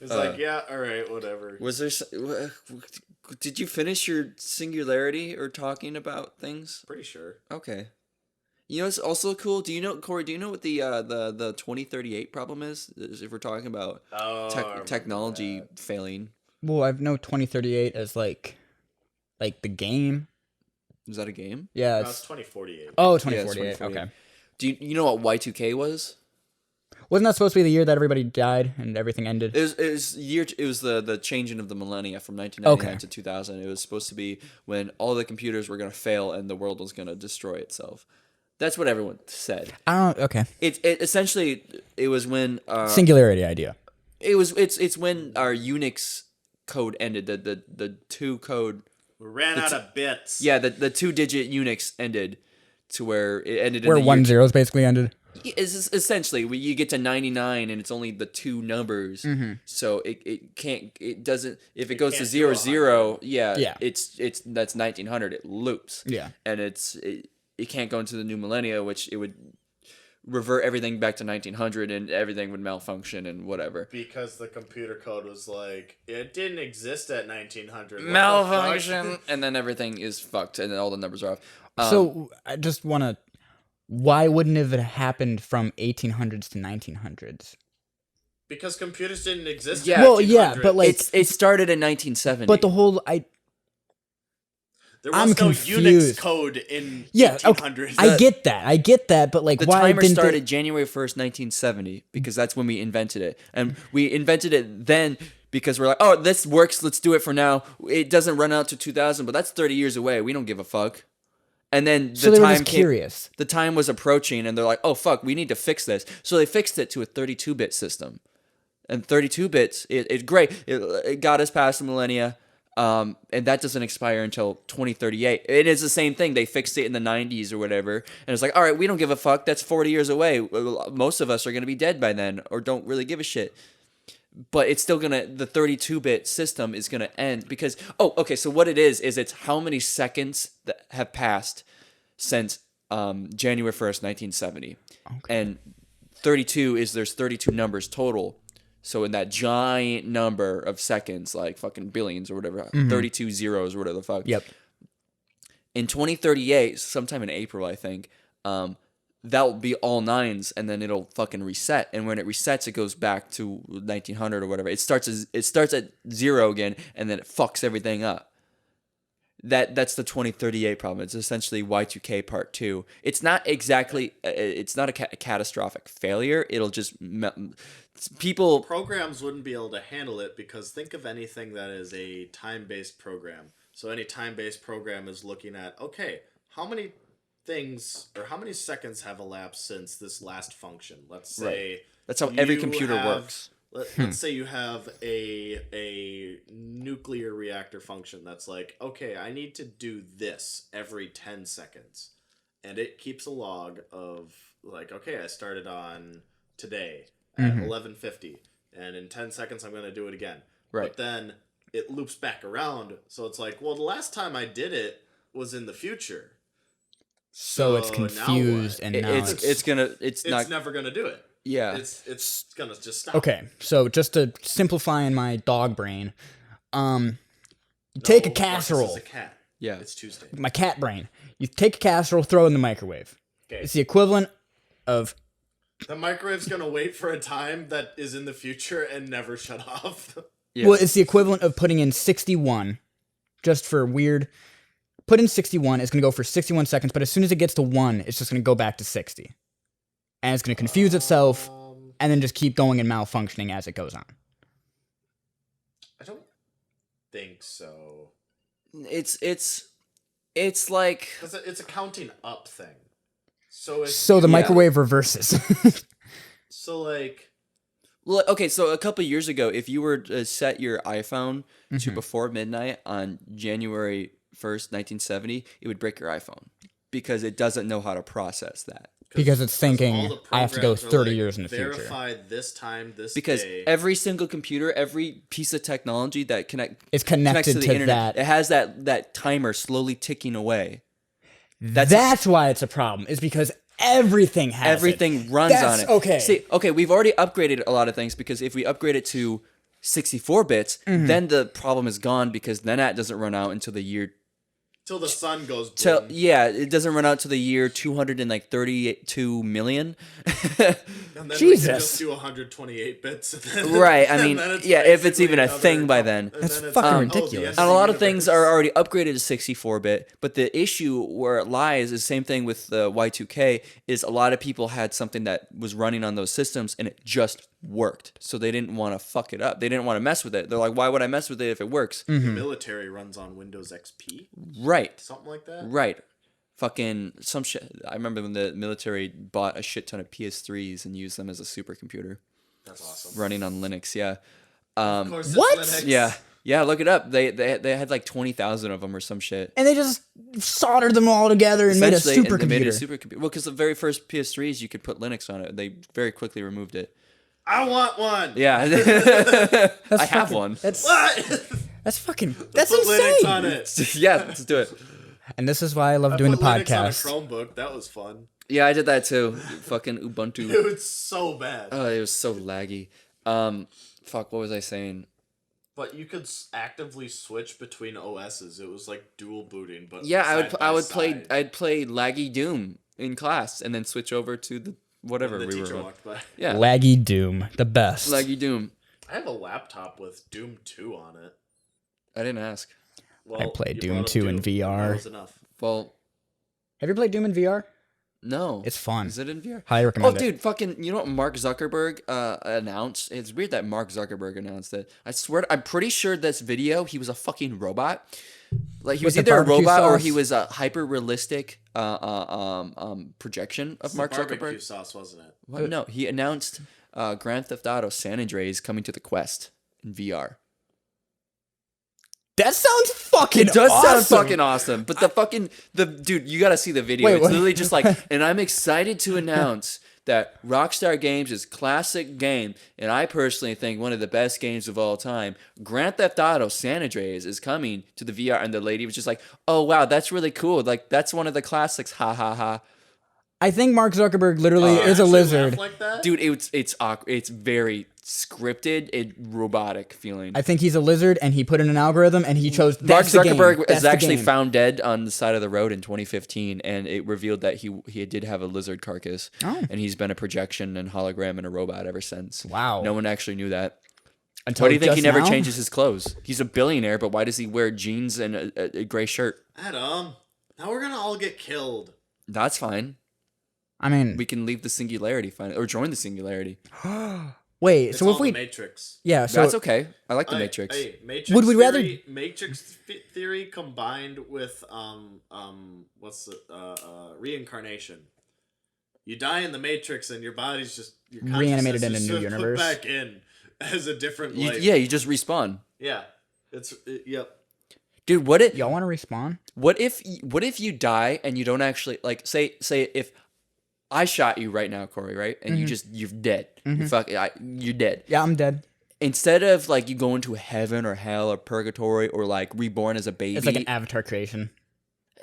It's like, yeah, all right, whatever. Was there? Did you finish your singularity or talking about things? Pretty sure. Okay. You know, it's also cool. Do you know, Corey? Do you know what the 2038 problem is? If we're talking about Oh, I remember technology that. failing, Well, I know 2038 as like the game. Is that a game? Yeah, That's it's 2048. oh Yeah, 2048. it's 2048. Okay. Do you know what Y2K was? Wasn't that supposed to be the year that everybody died and everything ended? It was the changing of the millennia from 1999 Okay. to 2000. It was supposed to be when all the computers were going to fail and the world was going to destroy itself. That's what everyone said. I don't. Okay. It essentially it was when Singularity idea. it's when our Unix code ended. The two code We ran out of bits. yeah the 2-digit Unix ended to where it ended Where in the one year zeros basically ended. Is essentially you get to 99 and it's only the two numbers, so it doesn't if it goes to can't 0 do 0 yeah Yeah. it's that's 1900 it loops Yeah. and it can't go into the new millennia, which it would revert everything back to 1900 and everything would malfunction and whatever Because the computer code was like, it didn't exist at 1900. What the malfunction fuck? and then everything is fucked and then all the numbers are off. So I just want to. Why wouldn't it have happened from 1800s to 1900s? Because computers didn't exist. Yeah. in Well, yeah, 1900. but like, it started in 1970. but the whole there was I'm no confused. Unix code in yeah, okay, 1800s. I get that, but like, The why timer didn't started they, January 1st, 1970, because that's when we invented it. And we invented it then because we're like, oh, this works, let's do it for now. It doesn't run out to 2000, but that's 30 years away. We don't give a fuck. And then So the they were time just curious. the time was approaching, and they're like, oh, fuck, we need to fix this. So they fixed it to a 32-bit system. And 32 bits, it's great. It got us past the millennia. And that doesn't expire until 2038. It is the same thing. They fixed it in the 90s or whatever. And it's like, all right, we don't give a fuck. That's 40 years away. Most of us are going to be dead by then or don't really give a shit. But it's still going to, the 32-bit system is going to end because, oh, okay, so what it is it's how many seconds that have passed since January 1st, 1970. Okay. And 32 is there's 32 numbers total. So in that giant number of seconds, like fucking billions or whatever, 32 zeros or whatever the fuck. Yep. In 2038, sometime in April, I think, that'll be all nines, and then it'll fucking reset. And when it resets, it goes back to 1900 or whatever. It starts at 0 again, and then it fucks everything up. That's the 2038 problem. It's essentially Y2K Part 2. It's not exactly. It's not a catastrophic failure. It'll just people. Programs wouldn't be able to handle it because think of anything that is a time-based program. So any time-based program is looking at, okay, how many things or how many seconds have elapsed since this last function? Let's say That's how every you computer have- works. Let's say you have a nuclear reactor function that's like, okay, I need to do this every 10 seconds. And it keeps a log of like, okay, I started on today at 11:50 and in 10 seconds I'm going to do it again. Right. But then it loops back around, so it's like, well, the last time I did it was in the future. So it's now confused, what? and now It's It's not. never going to do it. Yeah. It's going to just stop. okay. So just to simplify in my dog brain, you take a No, Marcus casserole. is a cat. Yeah. It's Tuesday. My cat brain. You take a casserole, throw it in the microwave. Okay. It's the equivalent of The microwave's gonna wait for a time that is in the future and never shut off. Yeah. well, it's the equivalent of putting in 61, just for weird. Put in 61. It's gonna go for 61 seconds, but as soon as it gets to 1, it's just gonna go back to 60, and it's gonna confuse itself, and then just keep going and malfunctioning as it goes on. I don't think so. It's like Because it's a counting up thing. So it's So the microwave reverses. so like well, okay. So a couple years ago, if you were to set your iPhone to before midnight on January 1st, 1970, it would break your iPhone because it doesn't know how to process that. Because it's thinking, all the I have to go programs are 30 like, years in the future. Verify this time, this Because day. every single computer, every piece of technology that It's connects connected to the to internet, that. it has that timer slowly ticking away. That's why it's a problem. Is because everything has Everything it. runs That's on it. Okay. See, okay, we've already upgraded a lot of things because if we upgrade it to 64 bits, then the problem is gone because then that doesn't run out until the year till the sun goes Till, boom. yeah, it doesn't run out to the year 232 million. And then we Jesus. can just do 128 bits. And then, Right, I and mean, then it's yeah, if it's basically even a another thing by couple- then. and That's then it's fucking like, oh, the ridiculous. And a lot of universe. things are already upgraded to 64-bit, but the issue where it lies is the same thing with the Y2K, is a lot of people had something that was running on those systems and it just worked. So they didn't want to fuck it up. They didn't want to mess with it. They're like, why would I mess with it if it works? The military runs on Windows XP, Right. something like that. Right. Fucking some shit. I remember when the military bought a shit ton of PS3s and used them as a supercomputer That's awesome. running on Linux. Yeah. Of course, it's What? Linux. Yeah. Yeah, look it up. They had like 20,000 of them or some shit. And they just soldered them all together and made a Essentially, and they made a supercomputer. supercomputer. Well, because the very first PS3s, you could put Linux on it. They very quickly removed it. I want one. Yeah. I have fucking- one. That's What? that's fucking that's Put insane. Linux on it. Yeah, let's do it. And this is why I love I doing the put Linux podcast. on a Chromebook. That was fun. Yeah, I did that too. Fucking Ubuntu. It was so bad. Oh, it was so laggy. Fuck, what was I saying? But you could actively switch between OSs. It was like dual booting, but Yeah, side by side. I'd play laggy Doom in class and then switch over to the whatever the we teacher were on. walked by. Yeah, Laggy Doom, the best. laggy Doom. I have a laptop with Doom 2 on it. I didn't ask. Well, I played you Doom brought up 2 in That VR. was enough. Well, Have you played Doom in VR? no. It's fun. Is it in VR? Highly Oh, recommend it. dude, fucking, you know what Mark Zuckerberg announced? It's weird that Mark Zuckerberg announced it. I swear, I'm pretty sure this video, he was a fucking robot. Like, he was With the either a barbecue robot or sauce? he was a hyper-realistic projection of Mark Barbecue Zuckerberg. sauce, wasn't it? What? No, he announced Grand Theft Auto San Andreas coming to the Quest in VR. That sounds fucking It does sound awesome. fucking awesome, but the dude, you gotta see the video. Wait, it's what? literally just like, and I'm excited to announce that Rockstar Games' classic game, and I personally think one of the best games of all time, Grand Theft Auto San Andreas, is coming to the VR. And the lady was just like, "Oh wow, that's really cool. Like that's one of the classics." Ha ha ha. I think Mark Zuckerberg literally is a Actually lizard. laugh like that? Dude, it's awkward. It's very scripted and robotic feeling. I think he's a lizard, and he put in an algorithm, and he chose. Mark That's the game. Zuckerberg That's is the actually game. found dead on the side of the road in 2015, and it revealed that he did have a lizard carcass, Oh. and he's been a projection and hologram and a robot ever since. Wow. No one actually knew that. Until Why do you think he just never now? changes his clothes? He's a billionaire, but why does he wear jeans and a gray shirt? Adam, now we're gonna all get killed. That's fine. I mean, We can leave the singularity, fine, or join the singularity. wait. It's So all if we, the Matrix. yeah. So That's okay. I like the Hey, Matrix. Hey, Matrix Would we rather- Matrix theory combined with what's the reincarnation? You die in the Matrix and your body's just your Reanimated in a consciousness is new just universe. Put back in as a different You- life. yeah, you just respawn, Yeah. Yep. dude. What it? y'all want to respawn? What if you die and you don't actually like say if I shot you right now, Corey, right? And you're dead. You're dead. Yeah, I'm dead. Instead of like you go into heaven or hell or purgatory or like reborn as a baby. It's like an avatar creation.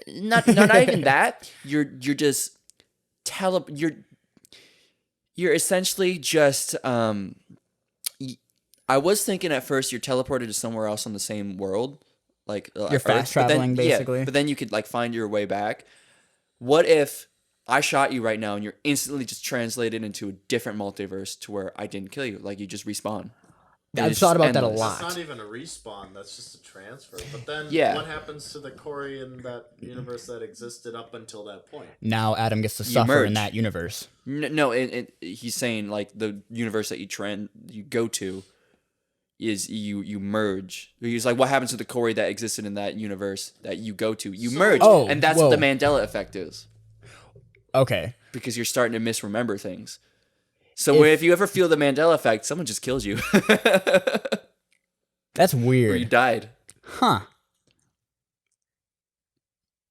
not even that. You're just you're essentially just I was thinking at first you're teleported to somewhere else on the same world. Like You're fast traveling, basically. Yeah, but then you could like find your way back. What if I shot you right now and you're instantly just translated into a different multiverse to where I didn't kill you, like you just respawn. And I've it's thought just about that a endless. lot. That's not even a respawn. That's just a transfer. But then, Yeah. what happens to the Corey in that universe that existed up until that point? Now Adam gets to suffer merge. in that universe. No, he's saying like the universe that you go to is you merge. He's like, what happens to the Corey that existed in that universe that you go to? You merge, Oh, and that's whoa. what the Mandela effect is, Okay. because you're starting to misremember things. So if you ever feel the Mandela effect, someone just kills you, That's or you weird. died. Huh.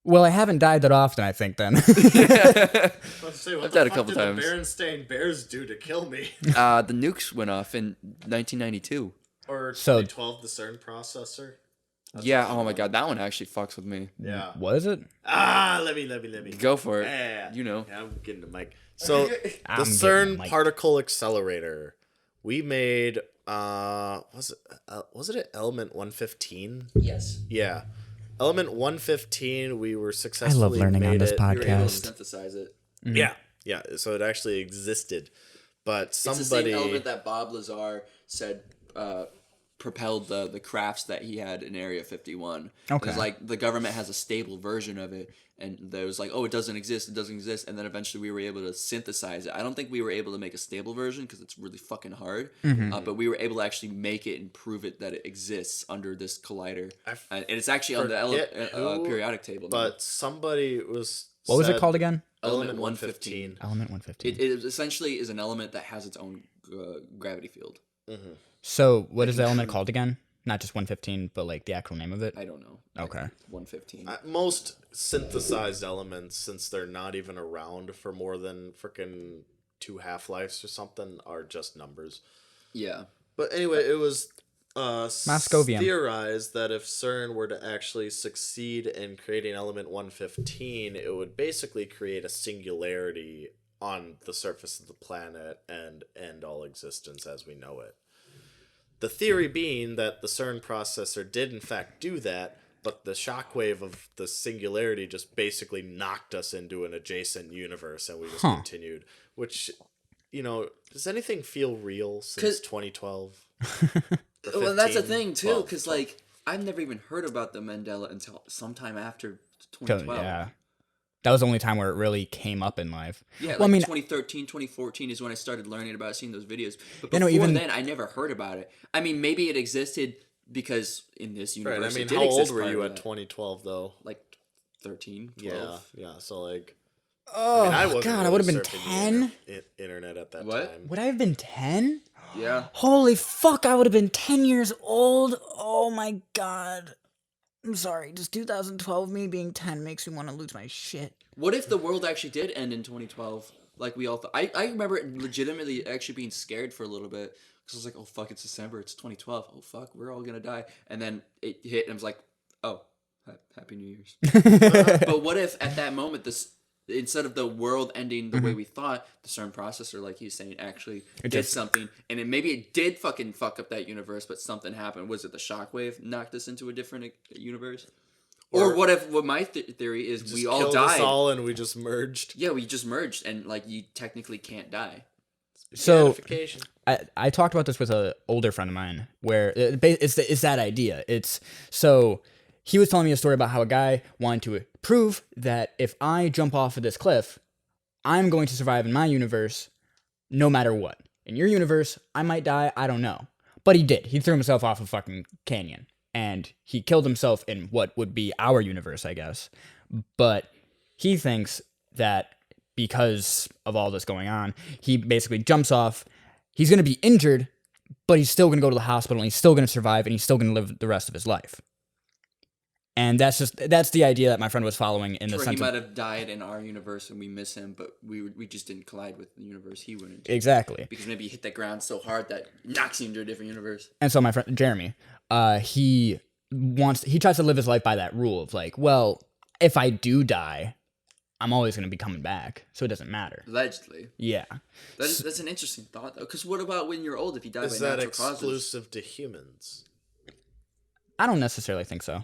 Well, I haven't died that often, I think, then. I was about to say, what I've the died a fuck couple did times. the Berenstain Bears do to kill me? The nukes went off in 1992. Or So- 2012, the CERN processor? Yeah. Oh my God, that one actually fucks with me. Yeah. Was it? Let me. Go for it. Yeah. You know. Yeah, I'm getting the mic. So the I'm getting CERN the mic. particle accelerator, we made was it an element 115? Yes. Yeah. Element 115, we were successfully I love learning on made this it. You were able to podcast. synthesize it. Yeah, yeah. So it actually existed, but It's the somebody. same element that Bob Lazar said propelled the crafts that he had in Area 51. Okay. It's like the government has a stable version of it, and there was like, oh, it doesn't exist, and then eventually we were able to synthesize it. I don't think we were able to make a stable version because it's really fucking hard, but we were able to actually make it and prove it that it exists under this collider, and it's actually on the forget who, periodic table. now. But somebody was. What was it said called again? Element 115. Element 115. It essentially is an element that has its own gravity field. So what is the element called again? Not just 115, but like the actual name of it? I don't know. Okay. 115. Most synthesized elements, since they're not even around for more than freaking 2 half-lives or something, are just numbers. Yeah. But anyway, it was Moscovium. theorized that if CERN were to actually succeed in creating element 115, it would basically create a singularity on the surface of the planet and end all existence as we know it. The theory being that the CERN processor did in fact do that, but the shockwave of the singularity just basically knocked us into an adjacent universe and we just continued. Which, does anything feel real since 2012? Well, that's the thing, too, 12, because, 12. like, I've never even heard about the Mandela until sometime after 2012. Yeah. That was the only time where it really came up in life. Yeah, like well, I mean, 2013, 2014 is when I started learning about it, seeing those videos. But You know, before even- then, I never heard about it. I mean, maybe it existed because in this universe, Right, I mean, it did how old exist were prior you to at that. 2012, though? Like 13, 12. Yeah, so like... oh, wasn't God, I really would have been surfing 10? the internet at that What? time. Would I have been 10? Yeah. Holy fuck, I would have been 10 years old. Oh my God. I'm sorry, just 2012 me being 10 makes me want to lose my shit. What if the world actually did end in 2012? Like we all thought. I remember legitimately actually being scared for a little bit. Because I was like, oh, fuck, it's December. It's 2012. Oh, fuck, we're all going to die. And then it hit, and I was like, oh, Happy New Year's. But what if at that moment, instead of the world ending the way we thought, the CERN processor, like he's saying, actually did something. And maybe it did fucking fuck up that universe, but something happened. Was it the shockwave knocked us into a different universe? Or what if, what my theory is, we all Killed died. us all and we just merged. Yeah, we just merged, and like you technically can't die. So Beatification. I talked about this with an older friend of mine, where it's that idea. It's so he was telling me a story about how a guy wanted to prove that if I jump off of this cliff, I'm going to survive in my universe, no matter what. In your universe, I might die. I don't know, but he did. He threw himself off a fucking canyon, and he killed himself in what would be our universe, I guess. But he thinks that because of all this going on, he basically jumps off. He's going to be injured, but he's still going to go to the hospital, and he's still going to survive, and he's still going to live the rest of his life. And that's the idea that my friend was following in the Or he sense might of... have died in our universe and we miss him, but we just didn't collide with the universe he went into. Exactly. Because maybe he hit the ground so hard that it knocks you into a different universe. And so my friend Jeremy, he tries to live his life by that rule of like, well, if I do die, I'm always going to be coming back, so it doesn't matter. Allegedly. Yeah. That's an interesting thought, though. Because what about when you're old, if you die Is by that natural causes? exclusive to humans? I don't necessarily think so.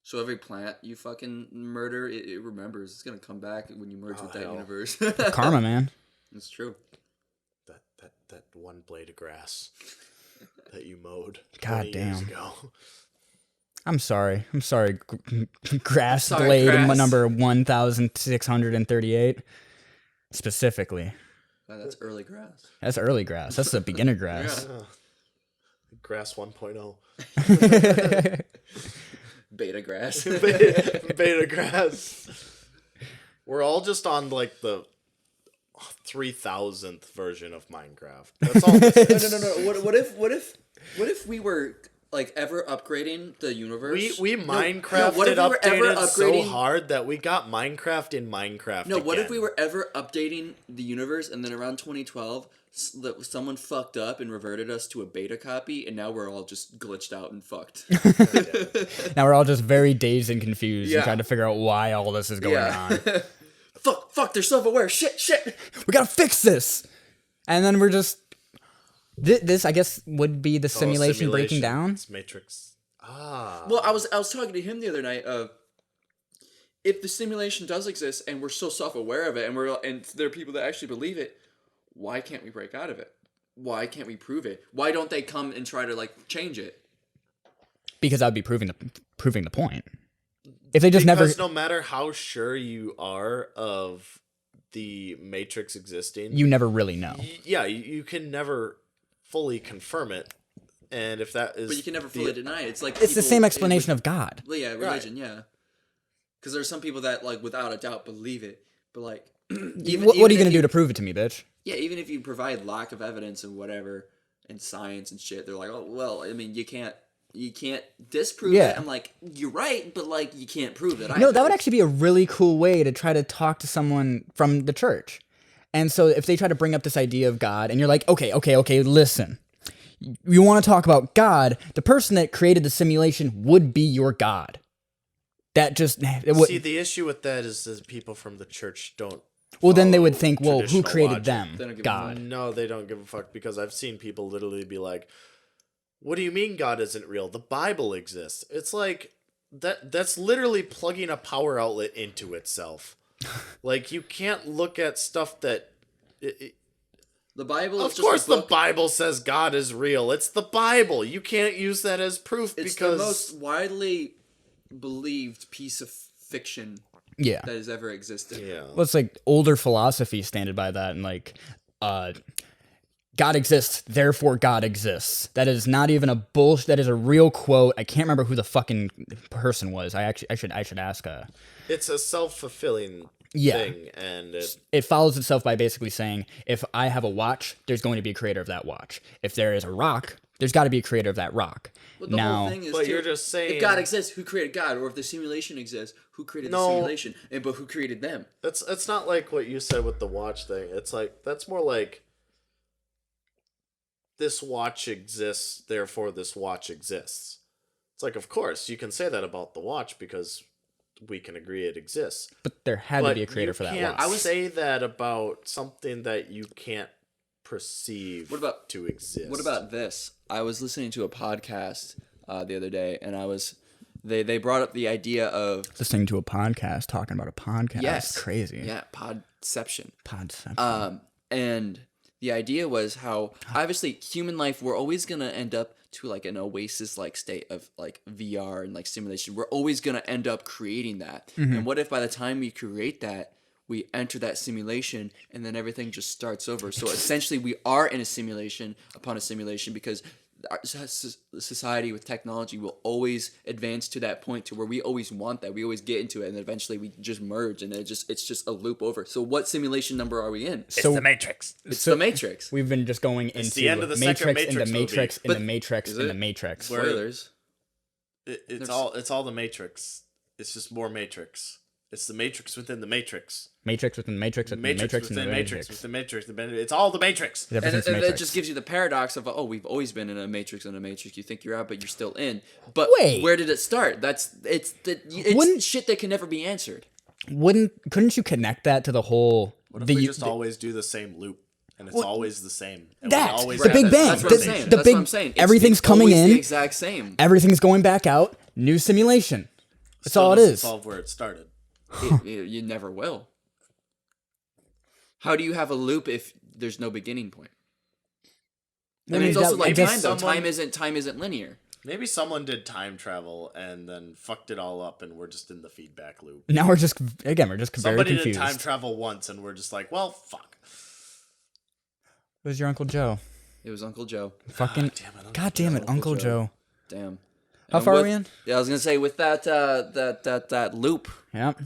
So every plant you fucking murder, it remembers. It's going to come back when you merge with that hell. universe. Karma, man. It's true. That one blade of grass that you mowed God 20 years damn. ago. I'm sorry. Grass Sorry, blade grass. number 1638. Specifically. That's early grass. That's early grass. That's the beginner grass. Grass 1.0. Beta grass. Beta grass. We're all just on like the 3000th version of Minecraft. That's all. No. What if we were like ever upgrading the universe? We Minecrafted what if we were ever updated so upgrading? hard that we got Minecraft in Minecraft. No, what if again. we were ever updating the universe and then around 2012 someone fucked up and reverted us to a beta copy and now we're all just glitched out and fucked. Now we're all just very dazed and confused Yeah. and trying to figure out why all this is going on. fuck, they're self-aware. Shit. We gotta fix this! And then we're just... This, I guess, would be the simulation breaking down. It's Matrix. Well, I was talking to him the other night of if the simulation does exist and we're so self-aware of it and there are people that actually believe it, why can't we break out of it? Why can't we prove it? Why don't they come and try to like change it? Because I would be proving the point. If they just because no matter how sure you are of the Matrix existing, you never really know. You can never fully confirm it. And if that is, but you can never fully deny it. It's like it's the same explanation of God. Yeah, religion. Right. Yeah, because there's some people that like without a doubt believe it, but like, what are you gonna do to prove it to me, bitch? Yeah, even if you provide lack of evidence and whatever and science and shit, they're like, oh well, I mean, you can't disprove it. I'm like, you're right, but like you can't prove it. No, that would actually be a really cool way to try to talk to someone from the church. And so if they try to bring up this idea of God, and you're like, okay, listen. You want to talk about God, the person that created the simulation would be your God. That just... See, the issue with that is people from the church don't... Well, then they would think, well, who created them? God. No, they don't give a fuck, because I've seen people literally be like, what do you mean God isn't real? The Bible exists. It's like, that's literally plugging a power outlet into itself. Like, you can't look at stuff that... The Bible is just a book. Of course the Bible says God is real. It's the Bible. You can't use that as proof because... It's the most widely believed piece of fiction that has ever existed. Yeah. Well, it's like older philosophy standard by that, and like, God exists, therefore God exists. That is not even a bullshit. That is a real quote. I can't remember who the fucking person was. I should ask. It's a self-fulfilling thing, and it follows itself by basically saying, if I have a watch, there's going to be a creator of that watch. If there is a rock, there's got to be a creator of that rock. But the whole thing is, you're just saying, if God exists, who created God? Or if the simulation exists, who created the simulation? But who created them? It's not like what you said with the watch thing. It's like, that's more like, this watch exists, therefore this watch exists. It's like, of course, you can say that about the watch because we can agree it exists. But there had to be a creator for that watch. I would say that about something that you can't perceive to exist. What about this? I was listening to a podcast the other day, and they brought up the idea of... Listening to a podcast, talking about a podcast. Yes. That's crazy. Yeah, podception. Podception. And the idea was how, obviously, human life, we're always going to end up to like an Oasis-like state of like VR and like simulation. We're always going to end up creating that. Mm-hmm. And what if by the time we create that, we enter that simulation and then everything just starts over? So essentially we are in a simulation upon a simulation, because our society with technology will always advance to that point to where we always want that. We always get into it, and then eventually we just merge, and it's just a loop over. So what simulation number are we in? It's the Matrix. It's the Matrix. We've been just going into the end of the Matrix, second Matrix into Matrix, movie. into Matrix, into Matrix. Spoilers. It's all the Matrix. It's just more Matrix. It's the Matrix within the Matrix. Matrix within the Matrix, within the Matrix, within the Matrix, within the Matrix. It's all the Matrix. And that just gives you the paradox of, we've always been in a Matrix and a Matrix. You think you're out, but you're still in. But where did it start? It's shit that can never be answered. Couldn't you connect that to the whole... What if we just always do the same loop? And it's always the same. And that's the Big Bang. That's what I'm saying. That's what I'm saying. Everything's coming in. The exact same. Everything's going back out. New simulation. That's all it is. Solve where it started. You never will. How do you have a loop if there's no beginning point? I mean, it's also like time, though. Time isn't linear. Maybe someone did time travel and then fucked it all up, and we're just in the feedback loop. Now we're just very confused. Somebody did time travel once, and we're just like, well, fuck. It was your Uncle Joe. It was Uncle Joe. Fucking God damn it, Uncle Joe. Damn. How far are we in? Yeah, I was gonna say, with that loop,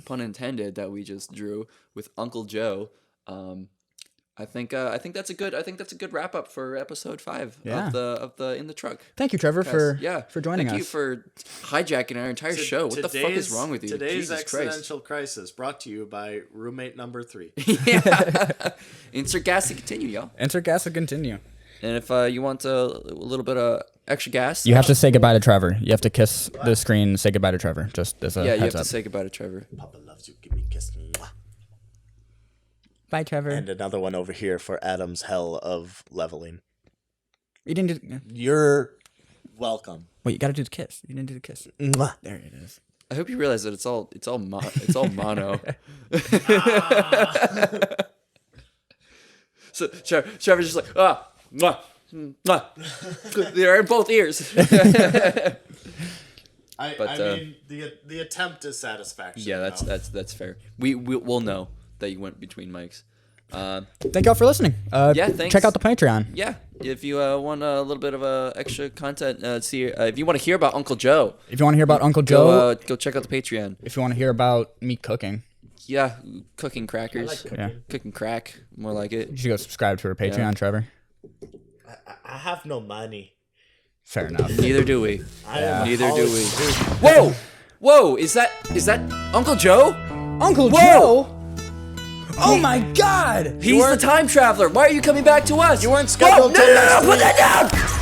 pun intended, that we just drew with Uncle Joe. I think that's a good wrap up for episode 5 of the In the Truck. Thank you, Trevor, for joining us. Thank you for hijacking our entire show. What the fuck is wrong with you? Today's Jesus existential Christ. crisis brought to you by roommate number 3. Yeah. Insert gas to continue, y'all. Insert gas to continue. And if you want a little bit of extra gas, you have to say goodbye to Trevor. You have to kiss the screen and say goodbye to Trevor. Just as a you have heads to up. say goodbye to Trevor. Papa loves you. Give me a kiss. Mwah. Bye, Trevor. And another one over here for Adam's hell of leveling. You didn't. You're welcome. Wait, you gotta do the kiss. You didn't do the kiss. Mwah. There it is. I hope you realize that it's all mono. So Trevor's just like mwah, mwah. They're in both ears. I mean, the attempt is satisfaction. Yeah, that's fair. We'll know that you went between mics. Thank y'all for listening. Yeah, thanks. Check out the Patreon. Yeah, if you want a little bit of extra content, see if you want to hear about Uncle Joe. If you want to hear about Uncle Joe, go check out the Patreon. if you want to hear about me cooking, Yeah, cooking crackers, cooking. yeah, cooking crack, more like it. you should go subscribe to our Patreon, Yeah. Trevor. I have no money. Fair enough. Neither do we. I am Neither a do college we. student. Whoa! Is that Uncle Joe? Uncle Whoa! Joe. Oh my God! He's the time traveler. Why are you coming back to us? You weren't scheduled Whoa, till no, next put week. that down.